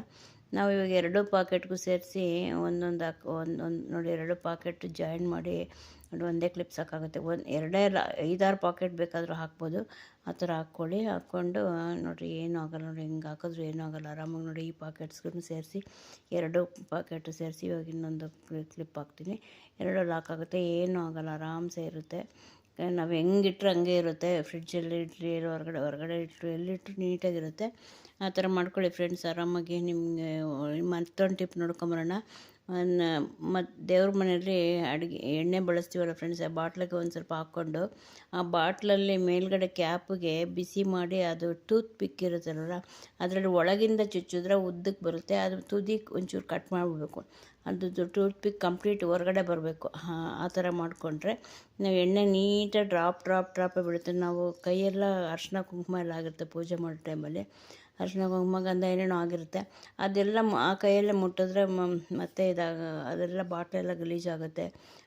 ನಾವು ಇವಾಗ 2 ಪಾಕೆಟ್ಗೂ ಸೇರಿಸಿ ಒಂದೊಂದು ನೋಡಿ 2 ಪಾಕೆಟ್ ಜಾಯಿನ್ ಮಾಡಿ ನೋಡಿ ಒಂದೇ ಕ್ಲಿಪ್ ಸಾಕಾಗುತ್ತೆ. 2 ಇಲ್ಲ 5-6 ಪಾಕೆಟ್ ಬೇಕಾದರೂ ಹಾಕ್ಬೋದು. ಆ ಥರ ಹಾಕ್ಕೊಂಡು ನೋಡಿರಿ ಏನೂ ಆಗೋಲ್ಲ. ನೋಡಿ ಹಿಂಗೆ ಹಾಕಿದ್ರು ಏನೂ ಆಗೋಲ್ಲ, ಆರಾಮಾಗಿ. ನೋಡಿ ಈ ಪಾಕೆಟ್ಸ್ಗೂ ಸೇರಿಸಿ 2 ಪಾಕೆಟು ಸೇರಿಸಿ ಇವಾಗ ಇನ್ನೊಂದು ಕ್ಲಿಪ್ ಹಾಕ್ತೀನಿ, 2 ಲಾಕ್ ಆಗುತ್ತೆ, ಏನೂ ಆಗೋಲ್ಲ, ಆರಾಮ್ಸೆ ಇರುತ್ತೆ. ನಾವು ಹೆಂಗಿಟ್ರೆ ಹಂಗೆ ಇರುತ್ತೆ, ಫ್ರಿಡ್ಜಲ್ಲಿ ಇಟ್ಟರೆ ಹೊರಗಡೆ ಇಟ್ಟರು ಎಲ್ಲಿಟ್ಟರು ನೀಟಾಗಿರುತ್ತೆ. ಆ ಥರ ಮಾಡ್ಕೊಳ್ಳಿ ಫ್ರೆಂಡ್ಸ್, ಆರಾಮಾಗಿ. ನಿಮಗೆ ಮತ್ತೊಂದು ಟಿಪ್ ನೋಡ್ಕೊಂಬರೋಣ. ಮತ್ತು ದೇವ್ರ ಮನೆಯಲ್ಲಿ ಎಣ್ಣೆ ಬಳಸ್ತೀವಲ್ಲ ಫ್ರೆಂಡ್ಸ್, ಆ ಬಾಟ್ಲಿಗೆ ಒಂದು ಸ್ವಲ್ಪ ಹಾಕ್ಕೊಂಡು ಆ ಬಾಟ್ಲಲ್ಲಿ ಮೇಲ್ಗಡೆ ಕ್ಯಾಪಿಗೆ ಬಿಸಿ ಮಾಡಿ ಅದು ಟೂತ್ ಪಿಕ್ ಇರುತ್ತಲ್ಲ, ಅದರಲ್ಲಿ ಒಳಗಿಂದ ಚುಚ್ಚಿದ್ರೆ ಉದ್ದಕ್ಕೆ ಬರುತ್ತೆ, ಅದು ತುದಿಗೆ ಒಂಚೂರು ಕಟ್ ಮಾಡಿಬಿಡ್ಬೇಕು. ಅದು ಟೂತ್ ಪಿಕ್ ಕಂಪ್ಲೀಟ್ ಹೊರಗಡೆ ಬರಬೇಕು. ಆ ಥರ ಮಾಡಿಕೊಂಡ್ರೆ ನಾವು ಎಣ್ಣೆ ನೀಟಾಗಿ ಡ್ರಾಪೇ ಬೀಳುತ್ತೆ. ನಾವು ಕೈಯೆಲ್ಲ ಅರಿಶಿನ ಕುಂಕುಮ ಎಲ್ಲ ಆಗಿರುತ್ತೆ ಪೂಜೆ ಮಾಡೋ ಟೈಮಲ್ಲಿ, ಅರಿಶಿನ ಕುಂಕುಮ ಗಂಧ ಏನೇನೋ ಆಗಿರುತ್ತೆ, ಅದೆಲ್ಲ ಆ ಕೈಯಲ್ಲೇ ಮುಟ್ಟಿದ್ರೆ ಮತ್ತೆ ಅದೆಲ್ಲ ಬಾಟ್ಲೆಲ್ಲ ಗಲೀಜಾಗುತ್ತೆ.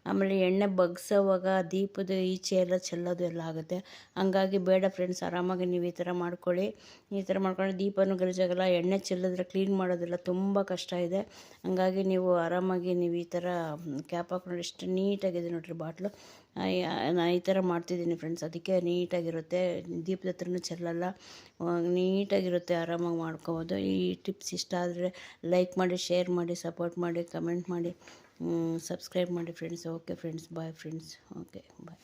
ಆಮೇಲೆ ಎಣ್ಣೆ ಬಗ್ಸೋವಾಗ ದೀಪದ ಈಚೆ ಎಲ್ಲ ಚೆಲ್ಲೋದು ಎಲ್ಲ ಆಗುತ್ತೆ. ಹಂಗಾಗಿ ಬೇಡ ಫ್ರೆಂಡ್ಸ್, ಆರಾಮಾಗಿ ನೀವು ಈ ಥರ ಮಾಡ್ಕೊಳ್ಳಿ. ಈ ಥರ ಮಾಡ್ಕೊಂಡ್ರೆ ದೀಪನೂ ಗಲೀಜಾಗಲ್ಲ, ಎಣ್ಣೆ ಚೆಲ್ಲಿದ್ರೆ ಕ್ಲೀನ್ ಮಾಡೋದೆಲ್ಲ ತುಂಬ ಕಷ್ಟ ಇದೆ. ಹಂಗಾಗಿ ನೀವು ಆರಾಮಾಗಿ ನೀವು ಈ ಥರ ಕ್ಯಾಪ್ ಹಾಕ್ಕೊಂಡು ಎಷ್ಟು ನೀಟಾಗಿದೆ ನೋಡಿರಿ ಬಾಟ್ಲು. ನಾನು ಈ ಥರ ಮಾಡ್ತಿದ್ದೀನಿ ಫ್ರೆಂಡ್ಸ್, ಅದಕ್ಕೆ ನೀಟಾಗಿರುತ್ತೆ, ದೀಪದ ಹತ್ರನೂ ಚೆಲ್ಲಲ್ಲ, ನೀಟಾಗಿರುತ್ತೆ, ಆರಾಮಾಗಿ ಮಾಡ್ಕೋಬೋದು. ಈ ಟಿಪ್ಸ್ ಇಷ್ಟ ಆದರೆ ಲೈಕ್ ಮಾಡಿ, ಶೇರ್ ಮಾಡಿ, ಸಪೋರ್ಟ್ ಮಾಡಿ, ಕಮೆಂಟ್ ಮಾಡಿ, ಸಬ್ಸ್ಕ್ರೈಬ್ ಮಾಡಿ friends. Okay friends, bye friends. Okay ಬಾಯ್.